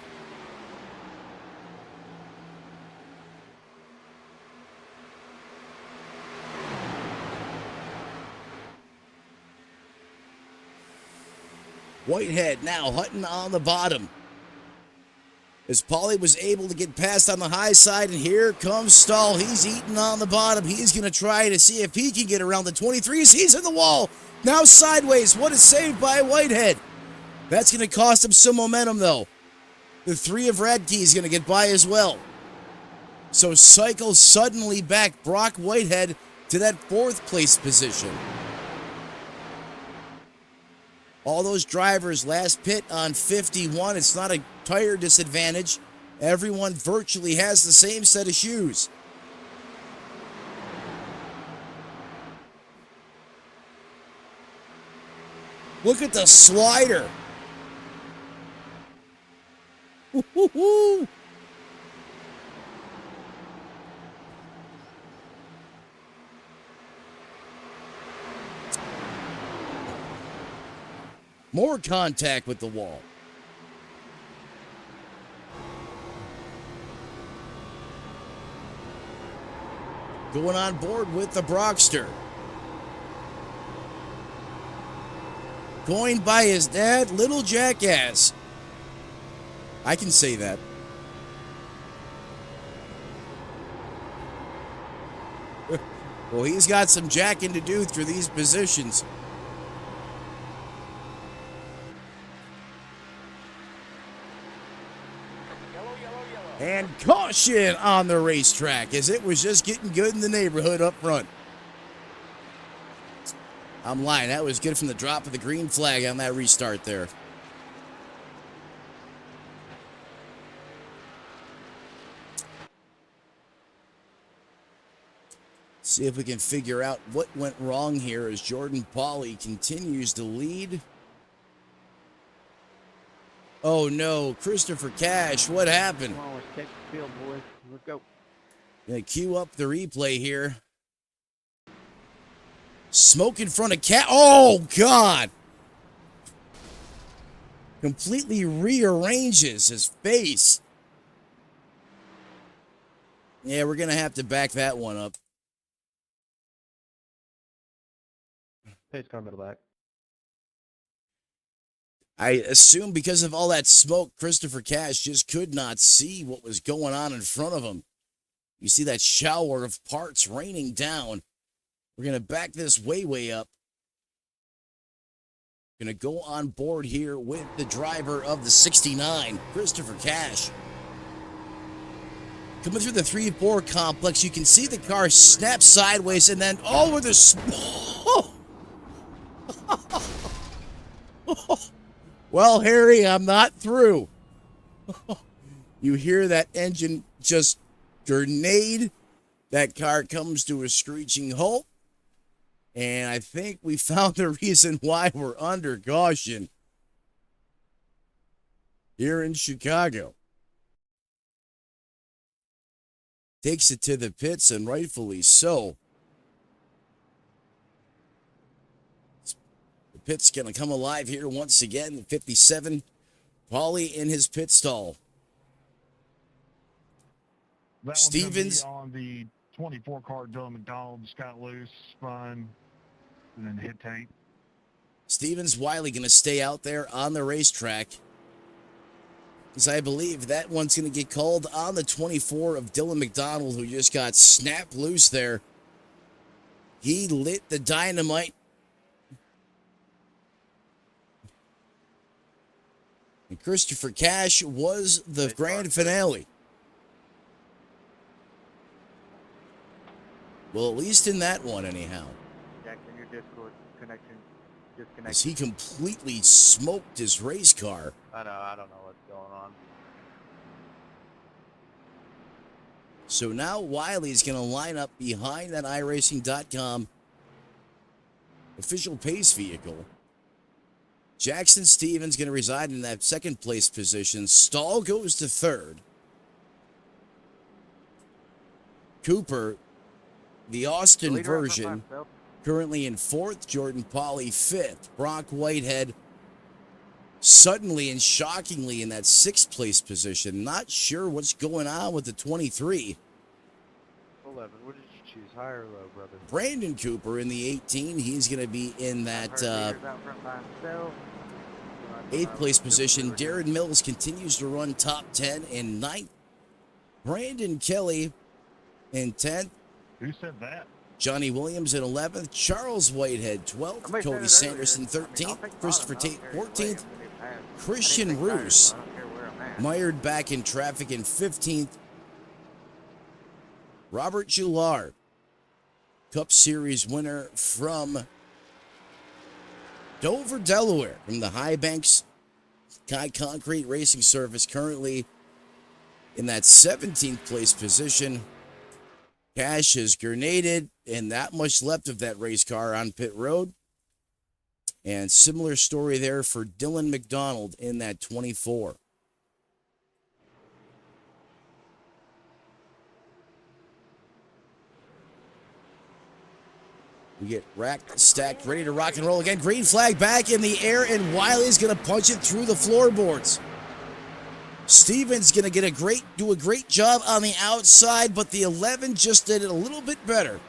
Whitehead now Hutton on the bottom. As Pauly was able to get past on the high side, and here comes Stahl. He's eating on the bottom. He's going to try to see if he can get around the 23s. He's in the wall. Now sideways. What is saved by Whitehead? That's going to cost him some momentum, though. The 3 of Radke is going to get by as well. So cycle suddenly back Brock Whitehead to that 4th place position. All those drivers last pit on 51. It's not a tire disadvantage. Everyone virtually has the same set of shoes. Look at the slider. Woo-hoo-hoo. More contact with the wall. Going on board with the Brockster. Going by his dad, little jackass. I can say that. Well, he's got some jacking to do through these positions. And caution on the racetrack, as it was just getting good in the neighborhood up front. I'm lying. That was good from the drop of the green flag on that restart there. See if we can figure out what went wrong here as Jordan Pauly continues to lead. Oh no, Christopher Cash, what happened? Come on, let's take the field, boys. Let's go. Gonna cue up the replay here. Smoke in front of Cash. Oh God! Completely rearranges his face. Yeah, we're gonna have to back that one up. Pace car middle back. I assume because of all that smoke, Christopher Cash just could not see what was going on in front of him. You see that shower of parts raining down. We're going to back this way up. Going to go on board here with the driver of the 69, Christopher Cash. Coming through the 3-4 complex, you can see the car snap sideways and then, oh, with a smoke. Well, Harry, I'm not through. You hear that engine just grenade. That car comes to a screeching halt. And I think we found the reason why we're under caution here in Chicago. Takes it to the pits, and rightfully so. The pit's going to come alive here once again. 57, Paulie in his pit stall. That Stevens. one's gonna be on the 24 car. Dylan McDonald just got loose, spun, and then hit tape. Stevens Wiley going to stay out there on the racetrack, because I believe that one's going to get called on the 24 of Dylan McDonald, who just got snapped loose there. He lit the dynamite. And Christopher Cash was the grand finale. Well, at least in that one, anyhow. Jackson, your Discord connection disconnected. As he completely smoked his race car. I don't know what's going on. So now Wiley's going to line up behind that iRacing.com official pace vehicle. Jackson Stevens going to reside in that second place position. Stahl goes to third. Cooper, the Austin version, currently in fourth. Jordan Pauly fifth. Brock Whitehead suddenly and shockingly in that sixth place position. Not sure what's going on with the 23. 11. What did you choose, high or low, brother? Brandon Cooper in the 18. He's going to be in that eighth place position. Darren Mills continues to run top 10 in ninth. Brandon Kelly in 10th. Who said that? Johnny Williams in 11th. Charles Whitehead 12th. Cody Sanderson 13th. Christopher Tate 14th. Christian Roos mired back in traffic in 15th. Robert Gillard, Cup Series winner from Dover, Delaware, from the High Banks High Concrete Racing Service, currently in that 17th place position. Cash has grenaded, and that much left of that race car on pit road. And similar story there for Dylan McDonald in that 24. We get racked, stacked, ready to rock and roll again. Green flag back in the air, and Wiley's going to punch it through the floorboards. Stevens going to do a great job on the outside, but the 11 just did it a little bit better.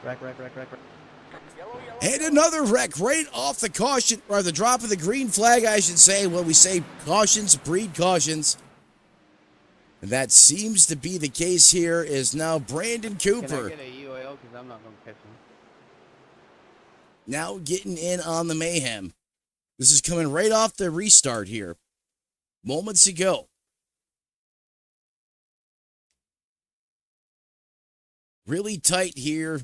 Rack. And another wreck right off the caution, or the drop of the green flag, I should say. Well, we say cautions breed cautions. And that seems to be the case here, is now Brandon Cooper. Can I get a UAL, because I'm not going to catch him. Now getting in on the mayhem. This is coming right off the restart here. Moments ago. Really tight here.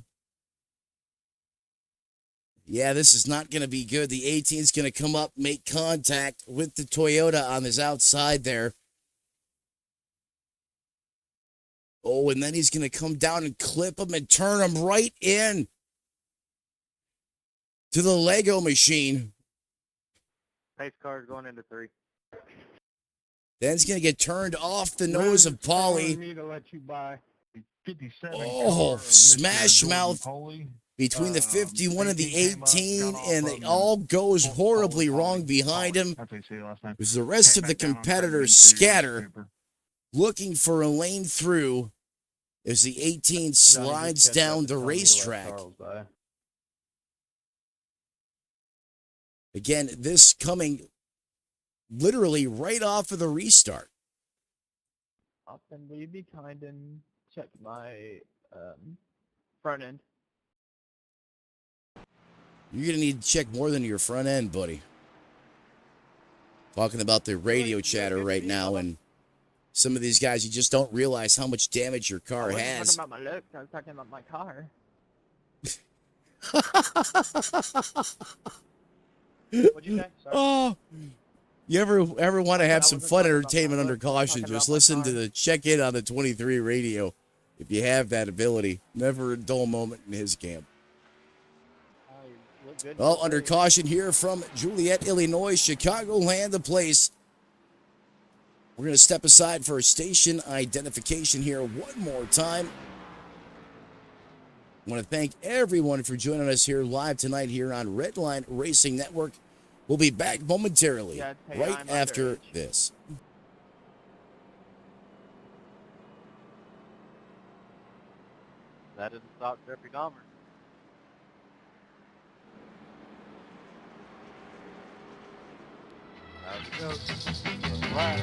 Yeah, this is not going to be good. The 18 is going to come up, make contact with the Toyota on his outside there. Oh, and then he's going to come down and clip him and turn him right in to the Lego machine. Pace car is going into 3. Then it's going to get turned off the nose of Pauly. Me to let you buy. 57 Oh, car, smash Mr. mouth Pauly. between the 51 and the 18 came up, 18, got off and of it him. all goes Pauly, horribly Pauly, wrong Pauly, behind him. That's what you said last time. As the rest Came of the back down on competitors 72, scatter, Cooper. looking for a lane through as the 18 slides down the racetrack. Again, this coming literally right off of the restart. Austin, will you be kind and check my front end? You're going to need to check more than your front end, buddy. Talking about the radio chatter right now, and some of these guys, you just don't realize how much damage your car I wasn't has. talking about my looks, I was talking about my car. What'd you say? Sorry. Oh, You ever want to have I some wasn't fun talking about entertainment my under look, caution? talking Just about my listen to car. the check-in on the 23 radio if you have that ability. Never a dull moment in his camp. You look good. Well, both under ways. caution here from Juliet, Illinois, Chicagoland, the place. We're going to step aside for station identification here one more time. I want to thank everyone for joining us here live tonight here on Redline Racing Network. We'll be back momentarily, Yeah, hey, right I'm after underage. this. That didn't stop Jeffrey Dahmer. How's it go? Flat.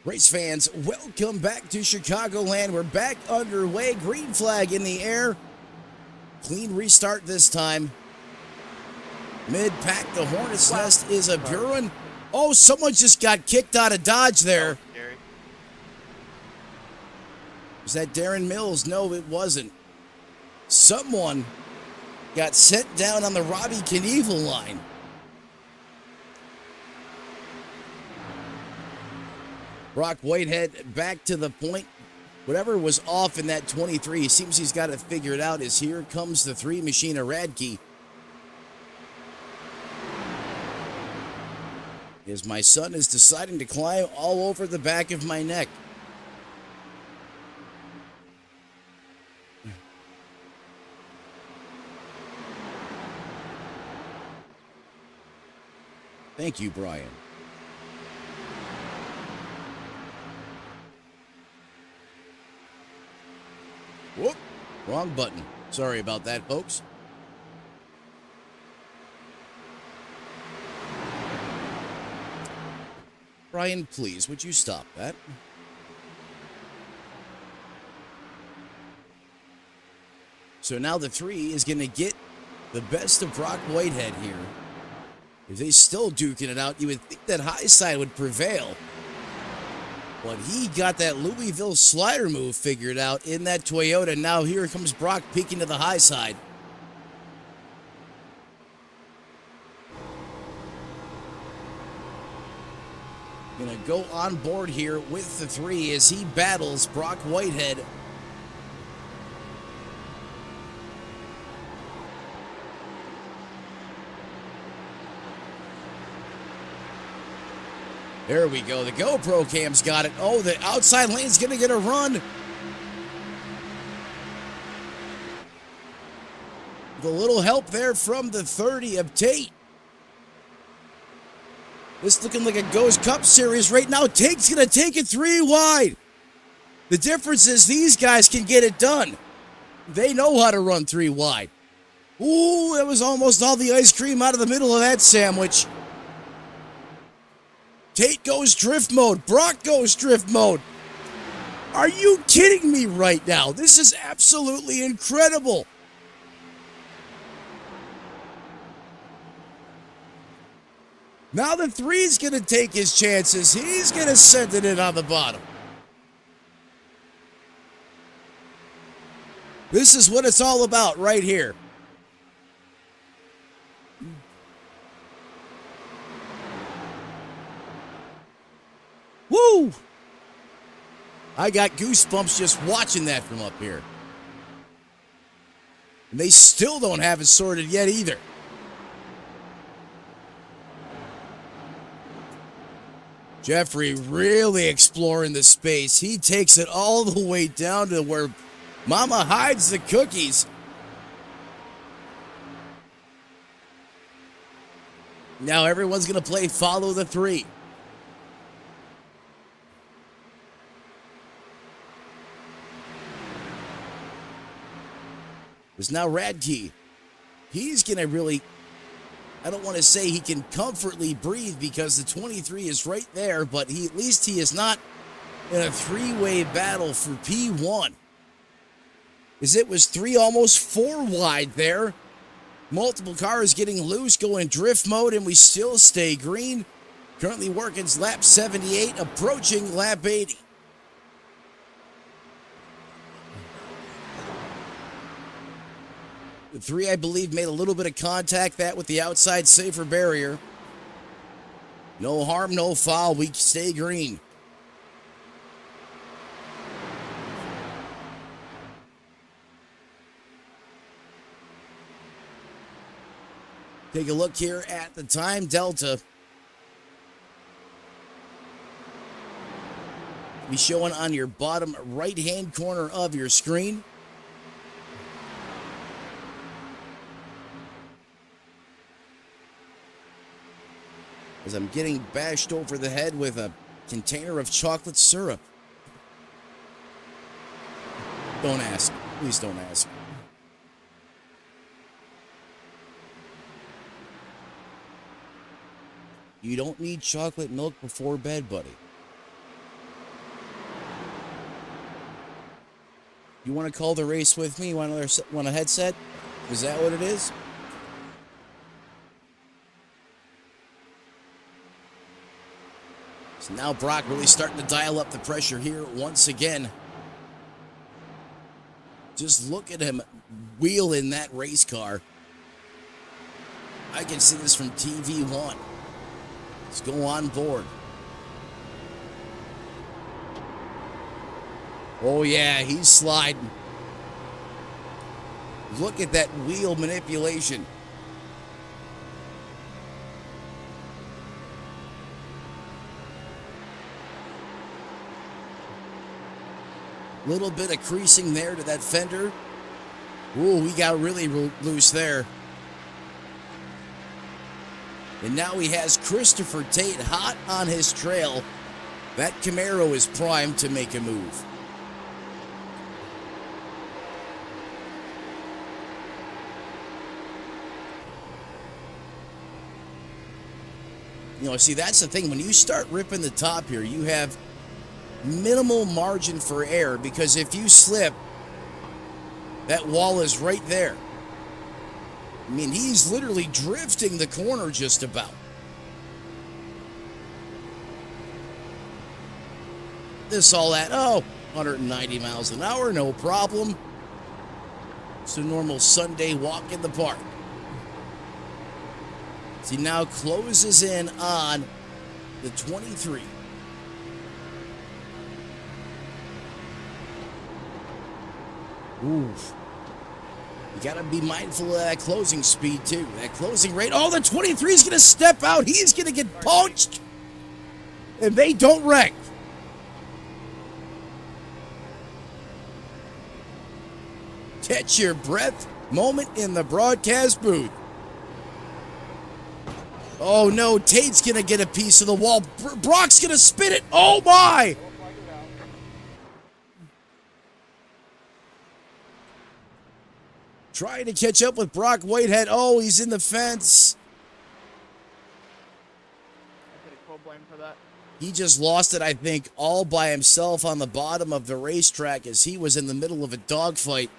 Race fans, welcome back to Chicagoland. We're back underway. Green flag in the air. Clean restart this time. Mid-pack, the Hornet's Nest is a Buren. Oh, someone just got kicked out of Dodge there. Scary. Was that Darren Mills? No, it wasn't. Someone got sent down on the Robbie Knievel line. Brock Whitehead back to the point. Whatever was off in that 23, seems he's got it figured out, as here comes the 3 Machina Radke. As my son is deciding to climb all over the back of my neck. Thank you, Brian. Whoop, wrong button. Sorry about that, folks. Brian, please, would you stop that? So now the 3 is going to get the best of Brock Whitehead here. If they still duking it out, you would think that high side would prevail. But he got that Louisville slider move figured out in that Toyota. Now here comes Brock peeking to the high side. Gonna go on board here with the 3 as he battles Brock Whitehead. There we go. The GoPro cam's got it. Oh, the outside lane's going to get a run. The little help there from the 30 of Tate. This looking like a Ghost Cup series right now. Tate's going to take it 3 wide. The difference is these guys can get it done. They know how to run 3 wide. Ooh, that was almost all the ice cream out of the middle of that sandwich. Tate goes drift mode. Brock goes drift mode. Are you kidding me right now? This is absolutely incredible. Now the 3's going to take his chances. He's going to send it in on the bottom. This is what it's all about right here. Woo! I got goosebumps just watching that from up here. And they still don't have it sorted yet either. Jeffrey really exploring the space. He takes it all the way down to where Mama hides the cookies. Now everyone's going to play follow the 3. There's now Radke. He's going to really, I don't want to say he can comfortably breathe because the 23 is right there, but at least he is not in a 3-way battle for P1. As it was 3, almost 4 wide there. Multiple cars getting loose, going drift mode, and we still stay green. Currently working lap 78, approaching lap 80. The 3, I believe, made a little bit of contact, that with the outside safer barrier. No harm, no foul. We stay green. Take a look here at the time delta. Be showing on your bottom right-hand corner of your screen. As I'm getting bashed over the head with a container of chocolate syrup. Don't ask. Please don't ask. You don't need chocolate milk before bed, buddy. You want to call the race with me? Want a headset? Is that what it is? So now Brock really starting to dial up the pressure here once again. Just look at him wheel in that race car. I can see this from TV1. Let's go on board. Oh yeah, he's sliding. Look at that wheel manipulation. Little bit of creasing there to that fender. Ooh, we got really loose there. And now he has Christopher Tate hot on his trail. That Camaro is primed to make a move. See, that's the thing. When you start ripping the top here, you have minimal margin for error because if you slip, that wall is right there. I mean, he's literally drifting the corner just about. This all at, 190 miles an hour, no problem. It's a normal Sunday walk in the park. As he now closes in on the 23. Oof. You got to be mindful of that closing speed, too. That closing rate. Oh, the 23 is going to step out. He's going to get punched. And they don't wreck. Catch your breath moment in the broadcast booth. Oh, no. Tate's going to get a piece of the wall. Brock's going to spin it. Oh, my. Trying to catch up with Brock Whitehead. Oh, he's in the fence. I take full blame for that. He just lost it, I think, all by himself on the bottom of the racetrack as he was in the middle of a dogfight.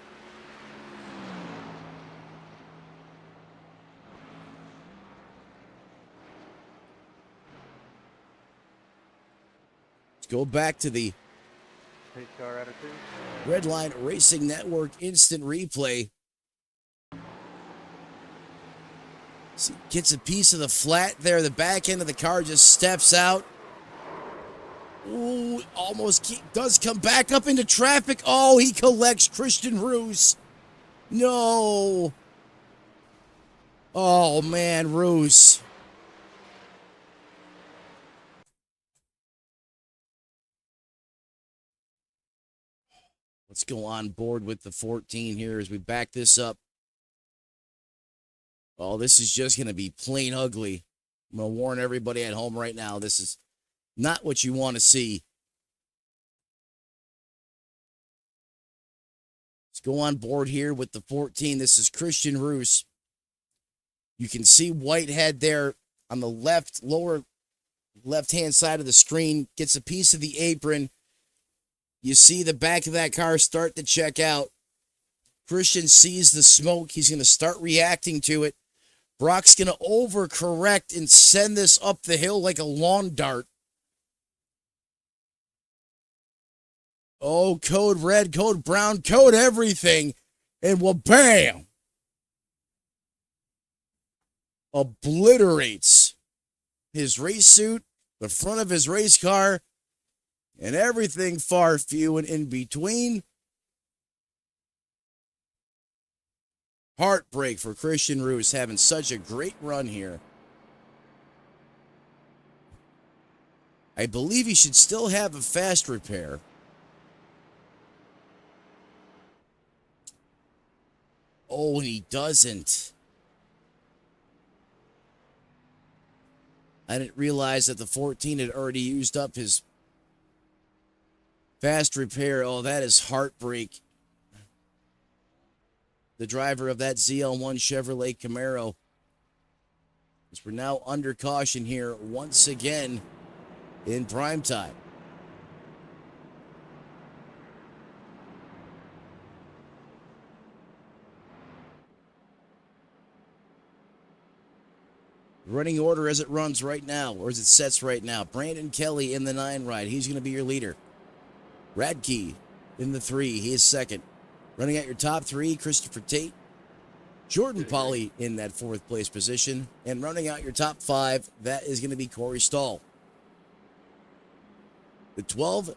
Let's go back to the Pace car attitude. Redline Racing Network instant replay. See, gets a piece of the flat there. The back end of the car just steps out. Ooh, almost does come back up into traffic. Oh, he collects Christian Roos. No. Oh, man, Roos. Let's go on board with the 14 here as we back this up. Oh, this is just going to be plain ugly. I'm going to warn everybody at home right now. This is not what you want to see. Let's go on board here with the 14. This is Christian Roos. You can see Whitehead there on the lower left-hand side of the screen. Gets a piece of the apron. You see the back of that car start to check out. Christian sees the smoke. He's going to start reacting to it. Brock's going to overcorrect and send this up the hill like a lawn dart. Oh, code red, code brown, code everything. And well, bam! Obliterates his race suit, the front of his race car, and everything far, few, and in between. Heartbreak for Christian Roos having such a great run here. I believe he should still have a fast repair. Oh, and he doesn't. I didn't realize that the 14 had already used up his fast repair. Oh, that is heartbreak. The driver of that ZL1 Chevrolet Camaro. As we're now under caution here once again in prime time. Running order as it runs right now, or as it sets right now. Brandon Kelly in the 9 ride. He's going to be your leader. Radke in the 3. He is second. Running out your top 3, Christopher Tate. Jordan Pauly in that 4th place position. And running out your top 5, that is going to be Corey Stahl. The 12 of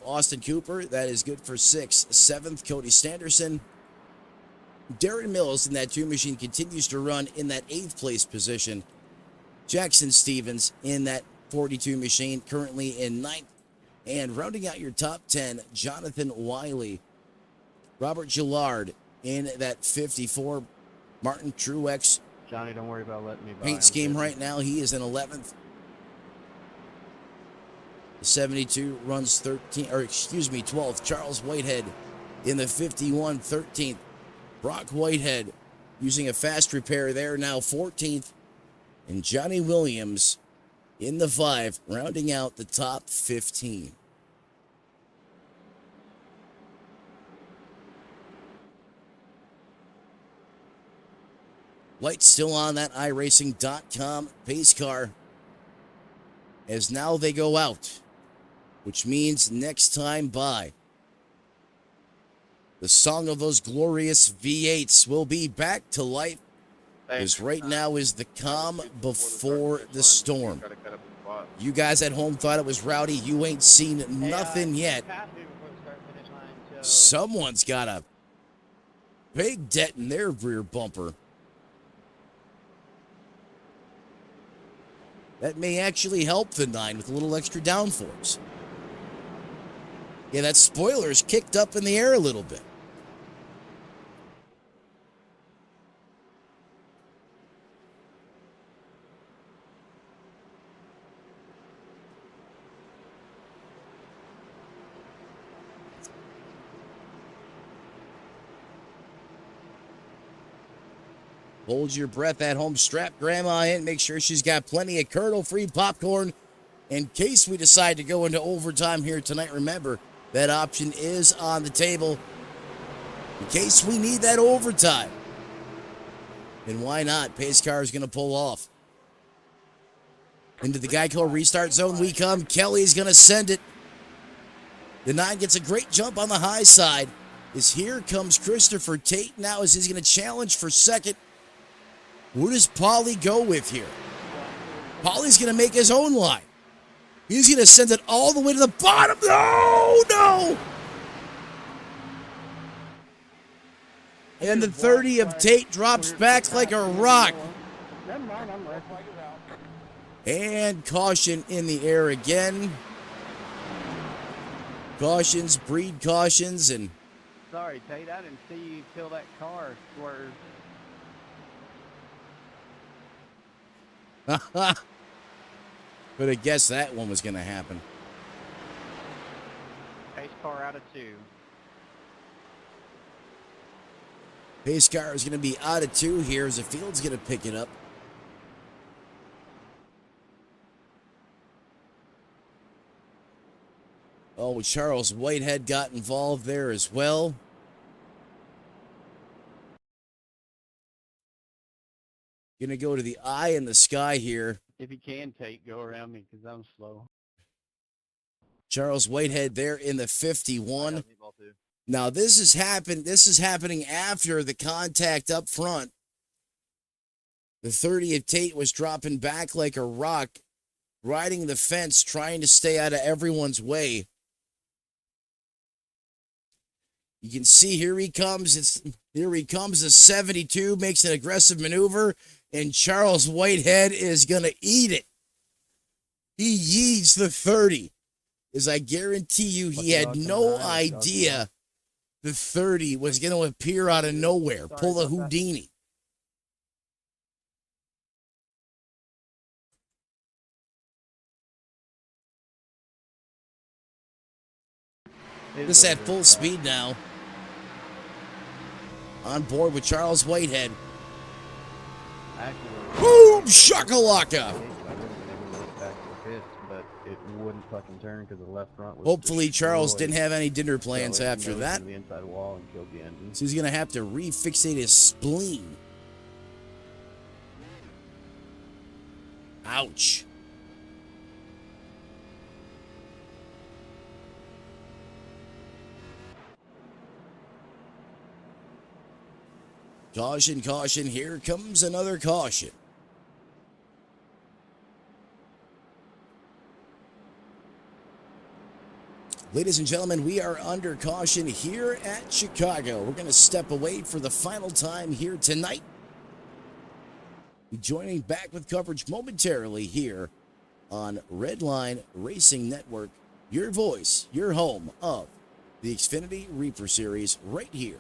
Austin Cooper, that is good for 6th. 7th, Cody Sanderson. Darren Mills in that 2 machine continues to run in that 8th place position. Jackson Stevens in that 42 machine, currently in 9th. And rounding out your top 10, Jonathan Wiley. Robert Gillard in that 54. Martin Truex. Johnny, don't worry about letting me by. Paint scheme right now. He is in 11th. The 72 runs 12th. Charles Whitehead in the 51, 13th. Brock Whitehead using a fast repair there, now 14th. And Johnny Williams in the 5, rounding out the top 15. Lights still on that iRacing.com pace car as now they go out, which means next time by, the song of those glorious V8s will be back to life, as right now is the calm before the storm. You guys at home thought it was rowdy. You ain't seen nothing yet. Someone's got a big dent in their rear bumper. That may actually help the 9 with a little extra downforce. Yeah, that spoiler's kicked up in the air a little bit. Hold your breath at home. Strap grandma in. Make sure she's got plenty of curdle-free popcorn in case we decide to go into overtime here tonight. Remember, that option is on the table in case we need that overtime. And why not? Pace car is going to pull off. Into the Geico restart zone we come. Kelly's going to send it. The 9 gets a great jump on the high side. As here comes Christopher Tate now as he's going to challenge for second. Where does Paulie go with here? Paulie's going to make his own line. He's going to send it all the way to the bottom. No! And the 30 of Tate drops back like a rock. And caution in the air again. Cautions breed cautions. And Sorry, Tate, I didn't see you till that car swerved. but I guess that one was going to happen. Pace car out of 2. Pace car is going to be out of 2 here as the field's going to pick it up. Oh, Charles Whitehead got involved there as well. Going to go to the eye in the sky here. If you can, Tate, go around me because I'm slow. Charles Whitehead there in the 51. Now this is happening after the contact up front. The 30 of Tate was dropping back like a rock, riding the fence, trying to stay out of everyone's way. You can see here he comes. Here he comes. The 72 makes an aggressive maneuver, and Charles Whitehead is going to eat it. He yeets the 30. As I guarantee you, he had no idea the 30 was going to appear out of nowhere, pull a Houdini. This at full speed now. On board with Charles Whitehead. Boom! Shakalaka! But it wouldn't fucking turn because the left front was Hopefully Charles didn't have any dinner plans so after that. the inside wall and killed the engine. So he's going to have to refixate his spleen. Ouch. Caution, caution. Here comes another caution. Ladies and gentlemen, we are under caution here at Chicago. We're going to step away for the final time here tonight. Joining back with coverage momentarily here on Redline Racing Network. Your voice, your home of the Xfinity Reaper Series right here.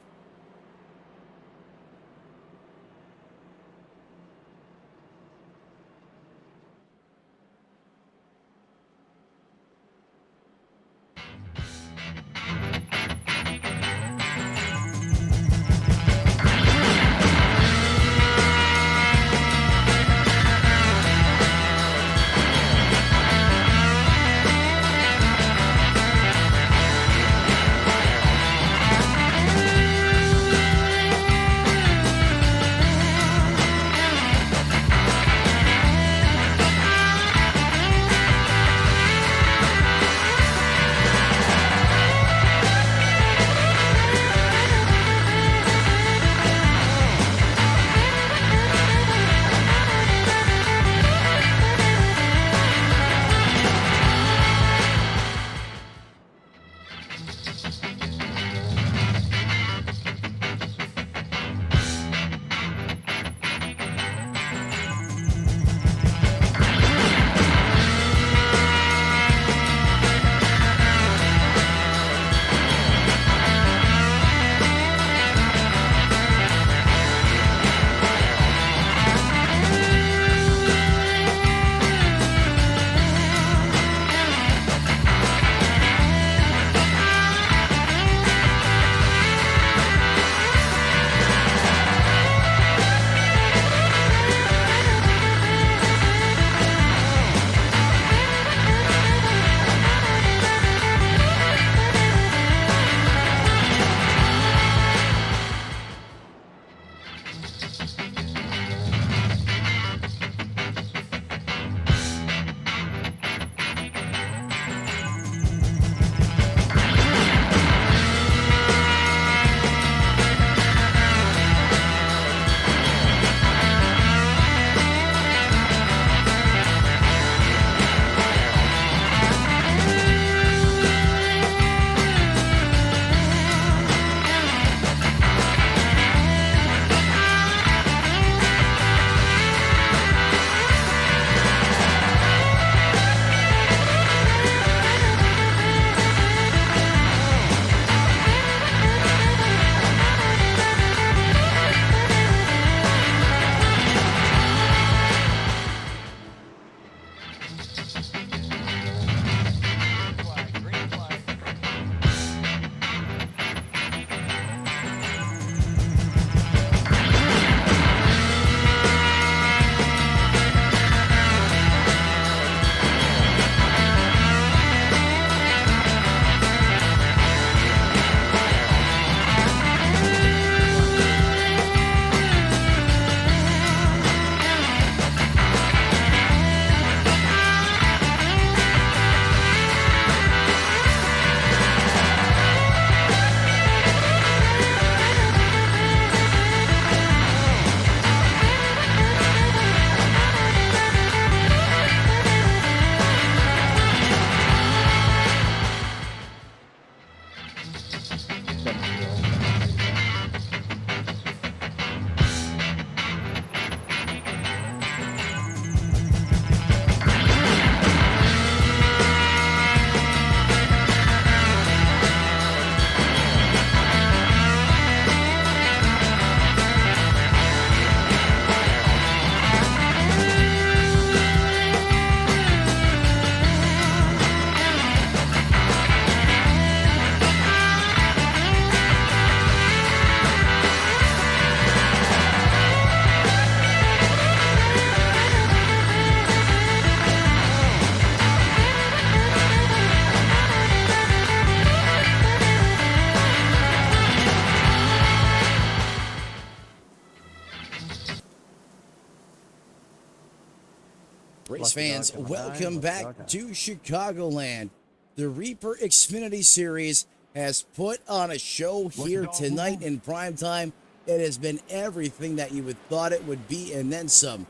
race Lucky fans, dog, welcome lucky back dog. to Chicagoland. The Reaper Xfinity Series has put on a show here dog, tonight woo-woo. in prime time. It has been everything that you would thought it would be and then some.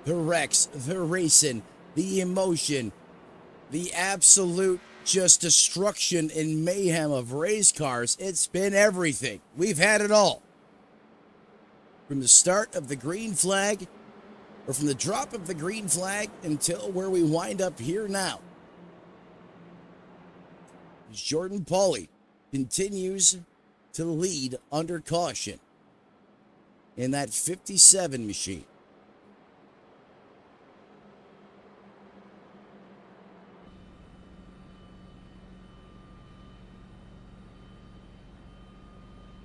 The wrecks, the racing, the emotion, the absolute just destruction and mayhem of race cars. It's been everything. We've had it all. From the start of the green flag, or from the drop of the green flag until where we wind up here now. Jordan Pauly continues to lead under caution in that 57 machine.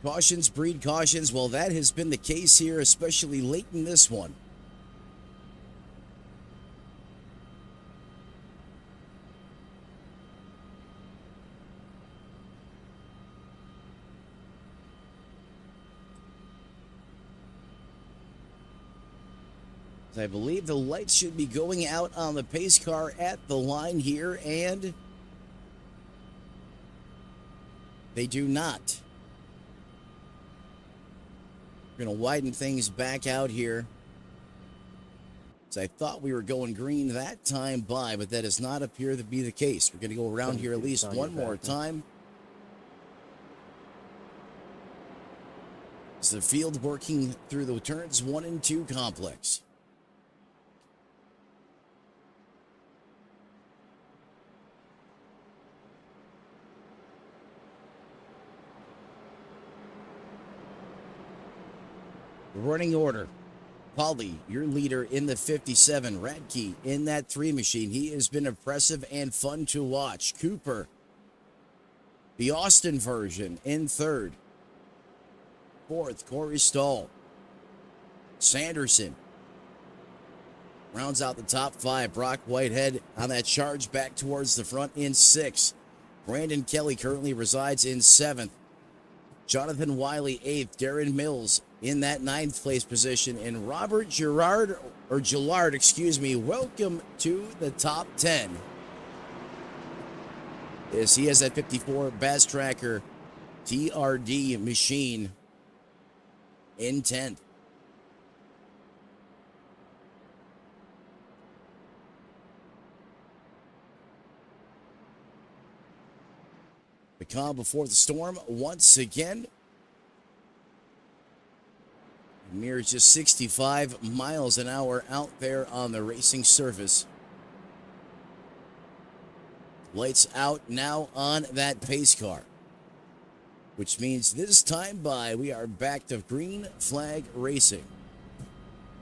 Cautions breed cautions. Well, that has been the case here, especially late in this one. I believe the lights should be going out on the pace car at the line here, and they do not. We're going to widen things back out here. So I thought we were going green that time by, but that does not appear to be the case. We're going to go around here at least one more time. It's the field working through the turns 1 and 2 complex. Running order. Pauly, your leader in the 57. Radke in that 3 machine. He has been impressive and fun to watch. Cooper, the Austin version, in 3rd. 4th, Corey Stahl. Sanderson rounds out the top 5. Brock Whitehead on that charge back towards the front in 6th. Brandon Kelly currently resides in 7th. Jonathan Wiley 8th. Darren Mills in that 9th place position. And Robert Gillard, welcome to the top 10. Yes, he has that 54 Bass Tracker TRD machine in 10th. The calm before the storm once again. A mere just 65 miles an hour out there on the racing surface. Lights out now on that pace car, which means this time by we are back to green flag racing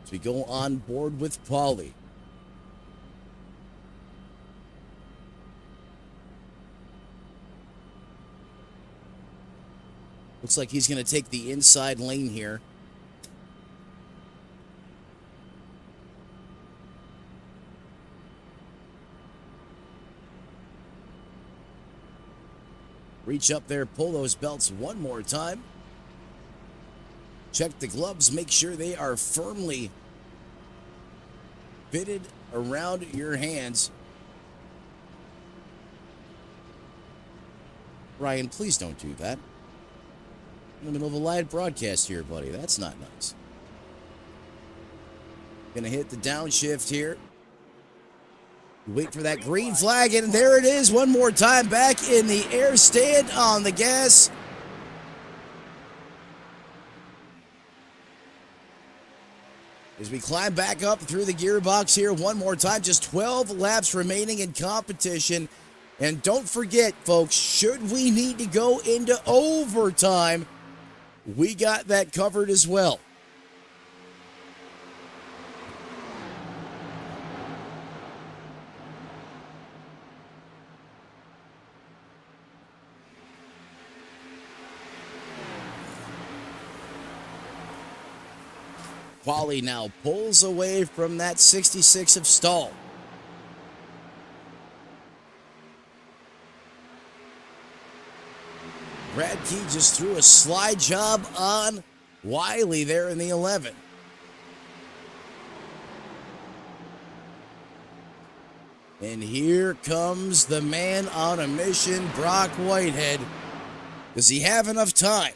as we go on board with Pauly. Looks like he's going to take the inside lane here. Reach up there, pull those belts one more time. Check the gloves, make sure they are firmly fitted around your hands. Ryan, please don't do that. In the middle of a live broadcast here, buddy. That's not nice. Gonna hit the downshift here. Wait for that green flag, and there it is one more time back in the air stand on the gas. As we climb back up through the gearbox here one more time, just 12 laps remaining in competition. And don't forget, folks, should we need to go into overtime, we got that covered as well. Pauly now pulls away from that 66 of Stahl. Radke just threw a slide job on Wiley there in the 11. And here comes the man on a mission, Brock Whitehead. Does he have enough time?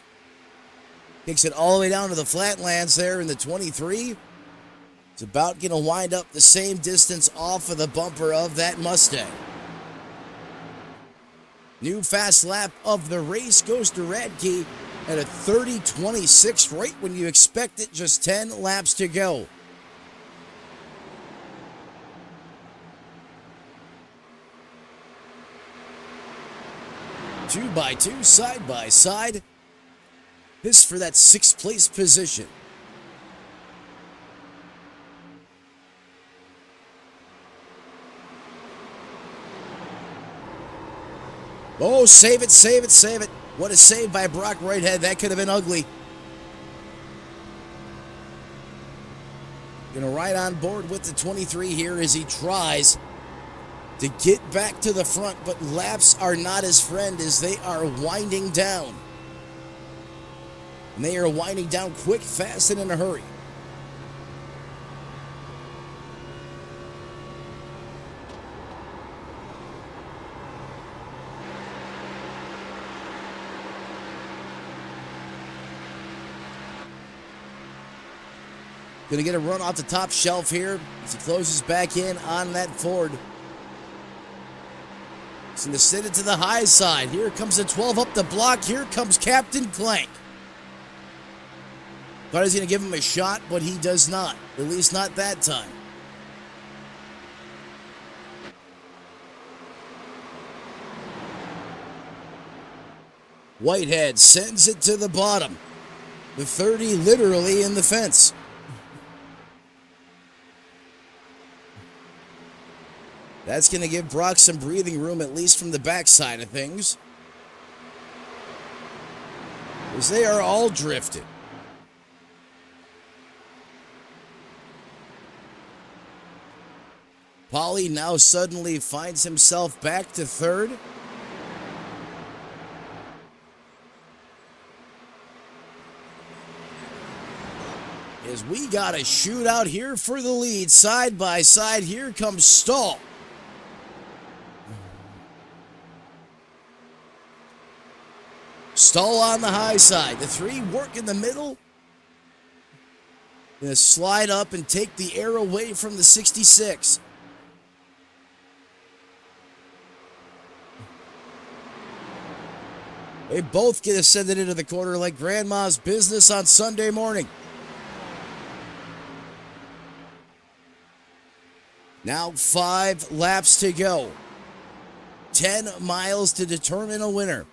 Kicks it all the way down to the flatlands there in the 23. It's about going to wind up the same distance off of the bumper of that Mustang. New fast lap of the race goes to Radke at a 30:26, right when you expect it, just 10 laps to go. Two by two, side by side. This for that 6th place position. Oh, save it, save it, save it. What a save by Brock Whitehead. That could have been ugly. Going to ride on board with the 23 here as he tries to get back to the front, but laps are not his friend as they are winding down. And they are winding down quick, fast, and in a hurry. Going to get a run off the top shelf here as he closes back in on that Ford. He's going to send it to the high side. Here comes the 12 up the block. Here comes Captain Clank. Thought he was going to give him a shot, but he does not. At least not that time. Whitehead sends it to the bottom. The 30 literally in the fence. That's going to give Brock some breathing room, at least from the backside of things, as they are all drifted. Paulie now suddenly finds himself back to 3rd. As we got a shootout here for the lead, side by side. Here comes Stahl. Stahl on the high side. The 3 work in the middle. Gonna slide up and take the air away from the 66. They both get ascended into the corner like grandma's business on Sunday morning. Now 5 laps to go. 10 miles to determine a winner.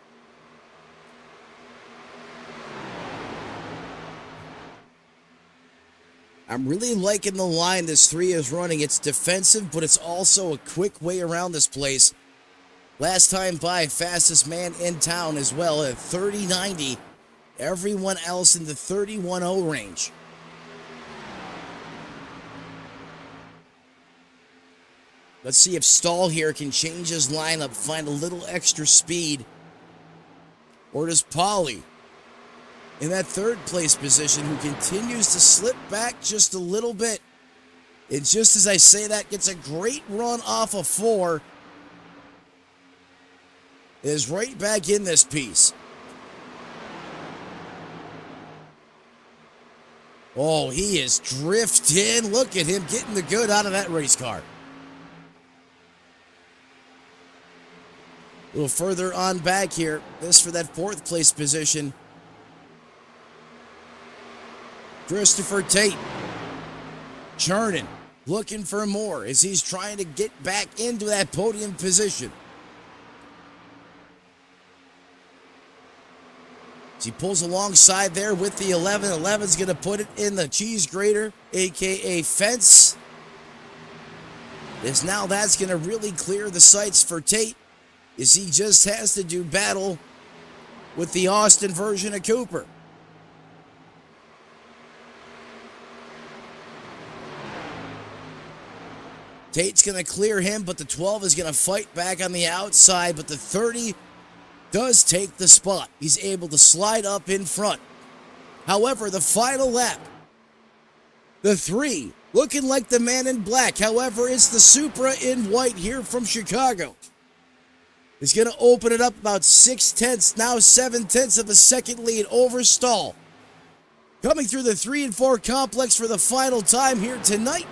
I'm really liking the line this 3 is running. It's defensive, but it's also a quick way around this place. Last time by, fastest man in town as well at 30.90. Everyone else in the 31.0 range. Let's see if Stahl here can change his lineup, find a little extra speed. Or does Paulie, in that 3rd place position, who continues to slip back just a little bit. And just as I say that, gets a great run off of 4. Is right back in this piece. Oh, he is drifting. Look at him getting the good out of that race car. A little further on back here. This for that 4th place position. Christopher Tate, churning, looking for more as he's trying to get back into that podium position. As he pulls alongside there with the 11. 11's going to put it in the cheese grater, a.k.a. fence. As now that's going to really clear the sights for Tate, as he just has to do battle with the Austin version of Cooper. Tate's going to clear him, but the 12 is going to fight back on the outside, but the 30 does take the spot. He's able to slide up in front. However, the final lap, the 3 looking like the man in black. However, it's the Supra in white here from Chicago. He's going to open it up about 6/10, now 7/10 of a second lead over Stahl. Coming through the 3 and 4 complex for the final time here tonight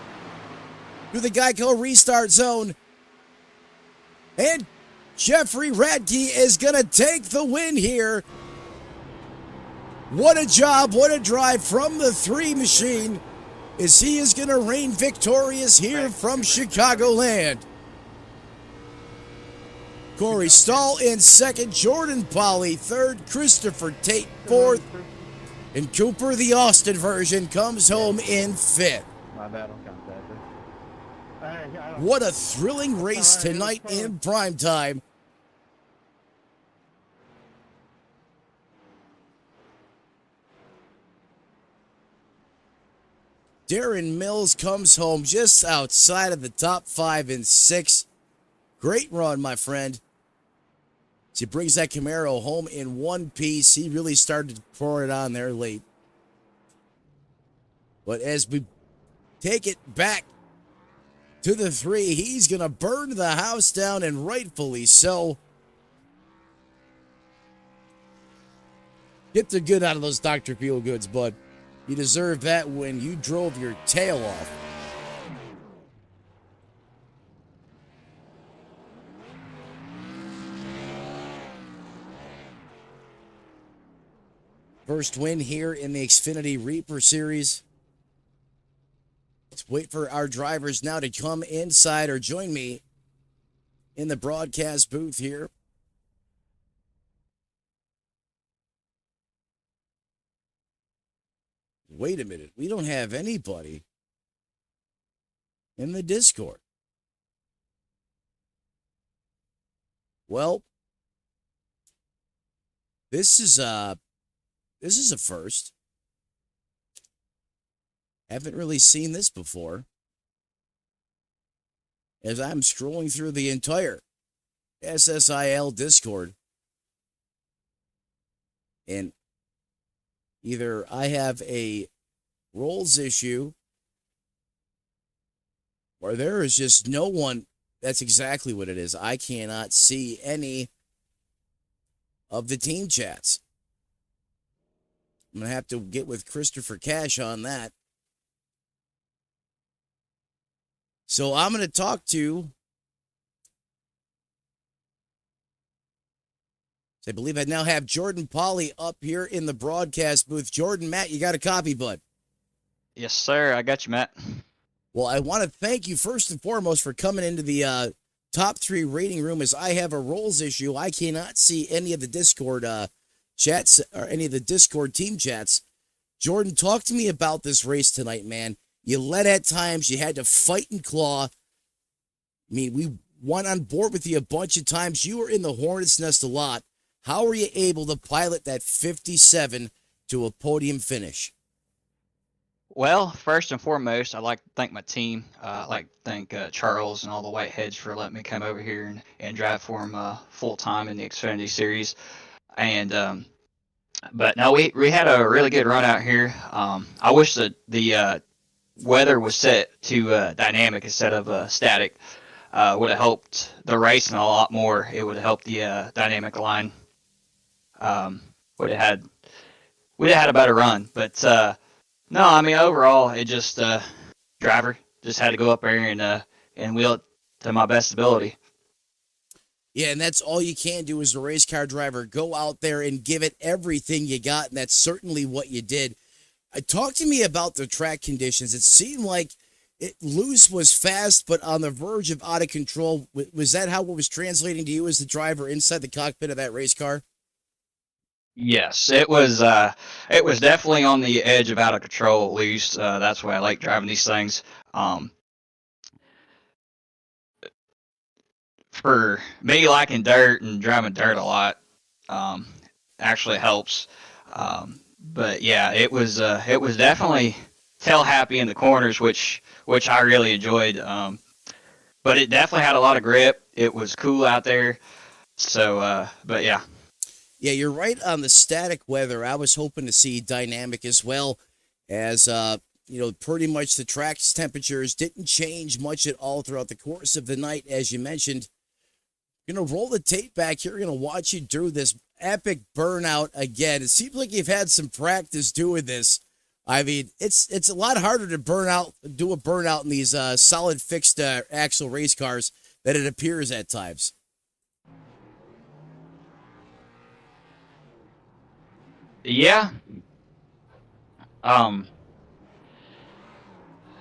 through the Geico restart zone. And Jeffrey Radke is going to take the win here. What a job, what a drive from the 3 machine as he is going to reign victorious here from Chicagoland. Corey Stahl in second, Jordan Polly third, Christopher Tate fourth, and Cooper, the Austin version, comes home in fifth. My bad on contact. What a thrilling race tonight in prime time. Darren Mills comes home just outside of the top 5 and 6. Great run, my friend. He brings that Camaro home in one piece. He really started to pour it on there late. But as we take it back to the 3, he's going to burn the house down, and rightfully so. Get the good out of those Dr. Feelgoods, bud. You deserve that when you drove your tail off. First win here in the Xfinity Reaper Series. Let's wait for our drivers now to come inside or join me in the broadcast booth here. Wait a minute. We don't have anybody in the Discord. Well, this is a first. Haven't really seen this before. As I'm scrolling through the entire SSIL Discord, and either I have a roles issue or there is just no one. That's exactly what it is. I cannot see any of the team chats. I'm going to have to get with Christopher Cash on that. So I'm going to talk to, I believe I now have Jordan Polly up here in the broadcast booth. Jordan, Matt, you got a copy, bud? Yes, sir. I got you, Matt. Well, I want to thank you first and foremost for coming into the top 3 rating room, as I have a roles issue. I cannot see any of the Discord chats or any of the Discord team chats. Jordan, talk to me about this race tonight, man. You led at times. You had to fight and claw. I mean, we went on board with you a bunch of times. You were in the hornet's nest a lot. How were you able to pilot that 57 to a podium finish? Well, first and foremost, I'd like to thank my team. I'd like to thank Charles and all the Whiteheads for letting me come over here and drive for them full time in the Xfinity Series. And but no, we had a really good run out here. I wish that the weather was set to dynamic instead of static. Would have helped the racing a lot more. It would have helped the dynamic line. We'd have had a better run. But no, I mean overall, it just driver just had to go up there and wheel it to my best ability. Yeah, and that's all you can do as a race car driver. Go out there and give it everything you got, and that's certainly what you did. Talk to me about the track conditions. It seemed like loose was fast, but on the verge of out of control. Was that how it was translating to you as the driver inside the cockpit of that race car? Yes, it was definitely on the edge of out of control, loose. That's why I like driving these things. For me, liking dirt and driving dirt a lot, actually helps. But yeah, it was definitely tail happy in the corners, which I really enjoyed. But it definitely had a lot of grip. It was cool out there. So, but yeah. Yeah, you're right on the static weather. I was hoping to see dynamic as well, as pretty much the track's temperatures didn't change much at all throughout the course of the night, as you mentioned. Going to roll the tape back here. We're going to watch you do this epic burnout again. It seems like you've had some practice doing this. I mean, it's a lot harder to do a burnout in these solid fixed axle race cars than it appears at times. Yeah.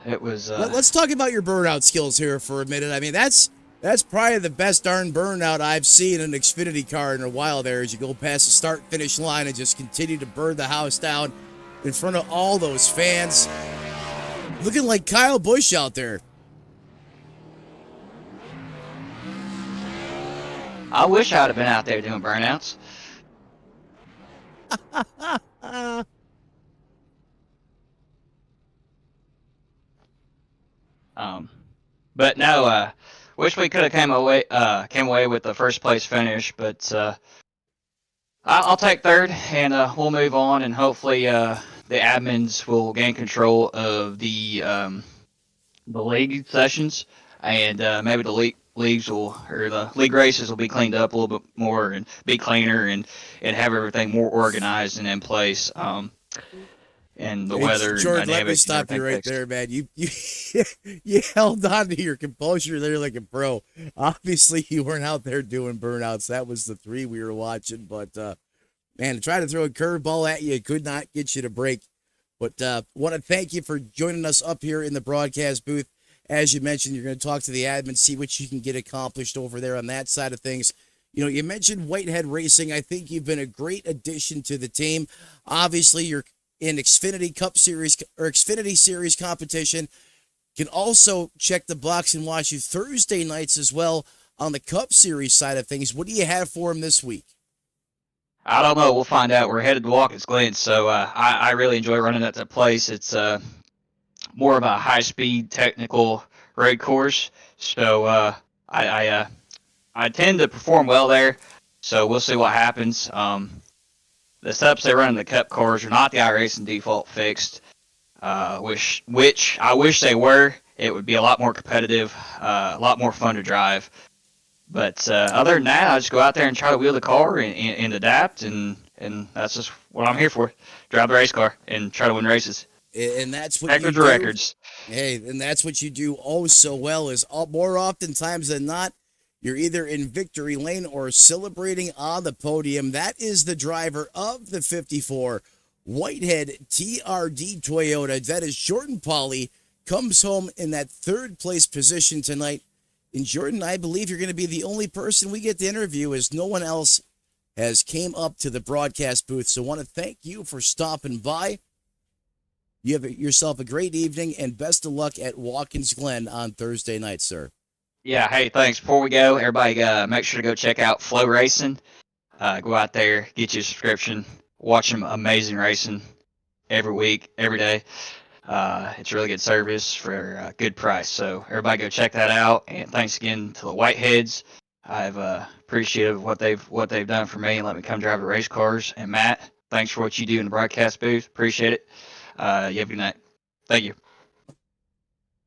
It was. Let's talk about your burnout skills here for a minute. I mean, that's probably the best darn burnout I've seen in an Xfinity car in a while there, as you go past the start-finish line and just continue to burn the house down in front of all those fans. Looking like Kyle Busch out there. I wish I'd have been out there doing burnouts. But no, wish we could have came away with the first place finish, but I'll take third, and we'll move on, and hopefully the admins will gain control of the league sessions, and maybe the the league races will be cleaned up a little bit more and be cleaner and have everything more organized and in place. And the weather. Jordan, let me stop you right there, man. You you held on to your composure there like a pro. Obviously, you weren't out there doing burnouts. That was the 3 we were watching. But, man, to try to throw a curveball at you, could not get you to break. But want to thank you for joining us up here in the broadcast booth. As you mentioned, you're going to talk to the admin, see what you can get accomplished over there on that side of things. You mentioned Whitehead Racing. I think you've been a great addition to the team. Obviously, you're in Xfinity Cup Series or Xfinity Series competition. Can also check the box and watch you Thursday nights as well on the Cup Series side of things. What do you have for him this week? I don't know. We'll find out. We're headed to Watkins Glen, so I really enjoy running at that place. It's more of a high-speed technical road course, so I tend to perform well there. So we'll see what happens. The setups they run in the Cup cars are not the iRacing default fixed, which I wish they were. It would be a lot more competitive, a lot more fun to drive. But other than that, I just go out there and try to wheel the car and adapt, and that's just what I'm here for. Drive the race car and try to win races. And that's what records are records. Hey, and that's what you do oh so well, is more oftentimes than not, you're either in victory lane or celebrating on the podium. That is the driver of the 54 Whitehead TRD Toyota. That is Jordan Pauly, comes home in that third place position tonight. And Jordan, I believe you're going to be the only person we get to interview, as no one else has came up to the broadcast booth. So I want to thank you for stopping by. You have yourself a great evening, and best of luck at Watkins Glen on Thursday night, sir. Yeah, hey, thanks. Before we go, everybody make sure to go check out Flow Racing. Go out there, get you a subscription, watch them amazing racing every week, every day. It's really good service for a good price. So everybody go check that out. And thanks again to the Whiteheads. I've appreciated what they've done for me and let me come drive the race cars. And Matt, thanks for what you do in the broadcast booth. Appreciate it. You have a good night. Thank you.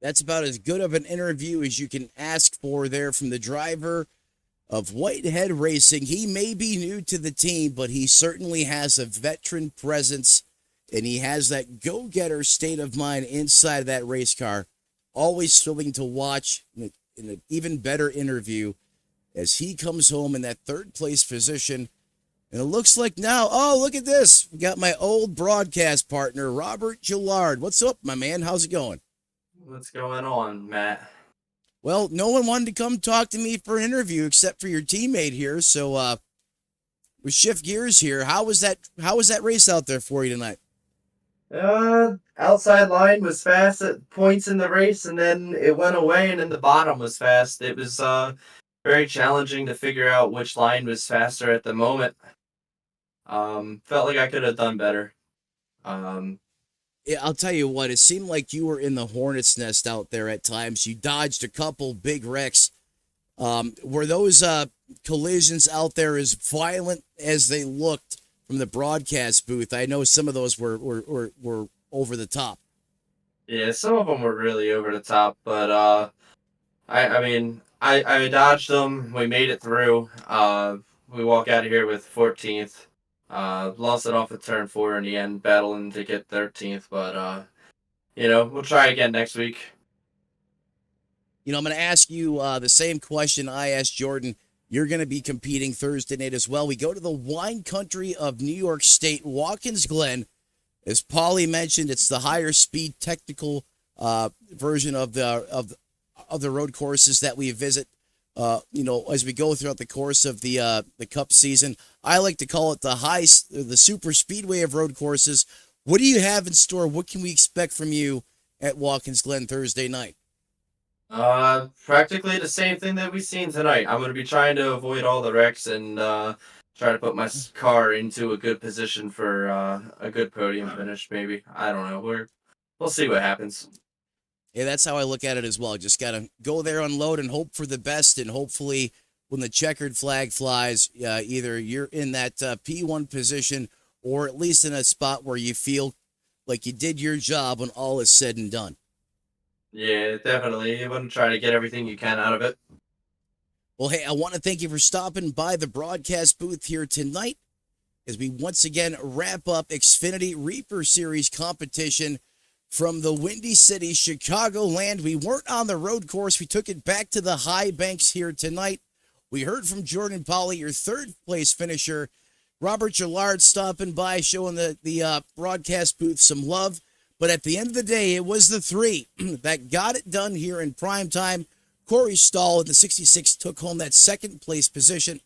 That's about as good of an interview as you can ask for there from the driver of Whitehead Racing. He may be new to the team, but he certainly has a veteran presence, and he has that go-getter state of mind inside of that race car. Always thrilling to watch in an even better interview as he comes home in that third place position. And it looks like now, oh, look at this. We got my old broadcast partner, Robert Gillard. What's up, my man? How's it going? What's going on, Matt? Well, no one wanted to come talk to me for an interview except for your teammate here. So we shift gears here. How was that race out there for you tonight? Outside line was fast at points in the race, and then it went away, and then the bottom was fast. It was very challenging to figure out which line was faster at the moment. Felt like I could have done better. Yeah, I'll tell you what, it seemed like you were in the hornet's nest out there at times. You dodged a couple big wrecks. Were those collisions out there as violent as they looked from the broadcast booth? I know some of those were over the top. Yeah, some of them were really over the top, but I dodged them. We made it through. We walk out of here with 14th. Lost it off at turn 4 in the end, battling to get 13th, but we'll try again next week. You know, I'm going to ask you the same question I asked Jordan. You're going to be competing Thursday night as well. We go to the wine country of New York State, Watkins Glen. As Paulie mentioned, it's the higher speed technical version of the road courses that we visit. As we go throughout the course of the Cup season, I like to call it the super speedway of road courses. What do you have in store? What can we expect from you at Watkins Glen Thursday night? Practically the same thing that we've seen tonight. I'm going to be trying to avoid all the wrecks and try to put my car into a good position for a good podium finish. Maybe, I don't know. We'll see what happens. Yeah, that's how I look at it as well. Just got to go there, unload, and hope for the best. And hopefully, when the checkered flag flies, either you're in that P1 position or at least in a spot where you feel like you did your job when all is said and done. Yeah, definitely. You want to try to get everything you can out of it. Well, hey, I want to thank you for stopping by the broadcast booth here tonight as we once again wrap up Xfinity Reaper Series competition from the Windy City, Chicagoland. We weren't on the road course. We took it back to the high banks here tonight. We heard from Jordan Pauly, your third place finisher. Robert Gillard stopping by, showing the broadcast booth some love. But at the end of the day, it was the three that got it done here in prime time. Corey Stahl in the 66 took home that second place position.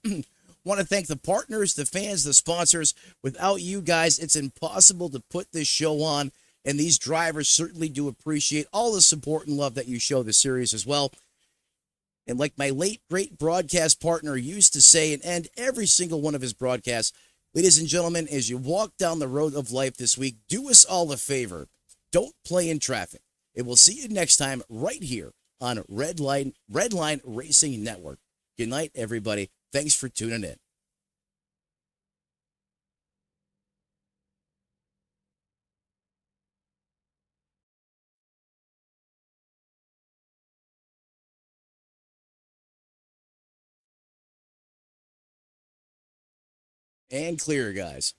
Want to thank the partners, the fans, the sponsors. Without you guys, it's impossible to put this show on. And these drivers certainly do appreciate all the support and love that you show the series as well. And like my late, great broadcast partner used to say and end every single one of his broadcasts, ladies and gentlemen, as you walk down the road of life this week, do us all a favor. Don't play in traffic. And we'll see you next time right here on Red Line Racing Network. Good night, everybody. Thanks for tuning in. And clear, guys.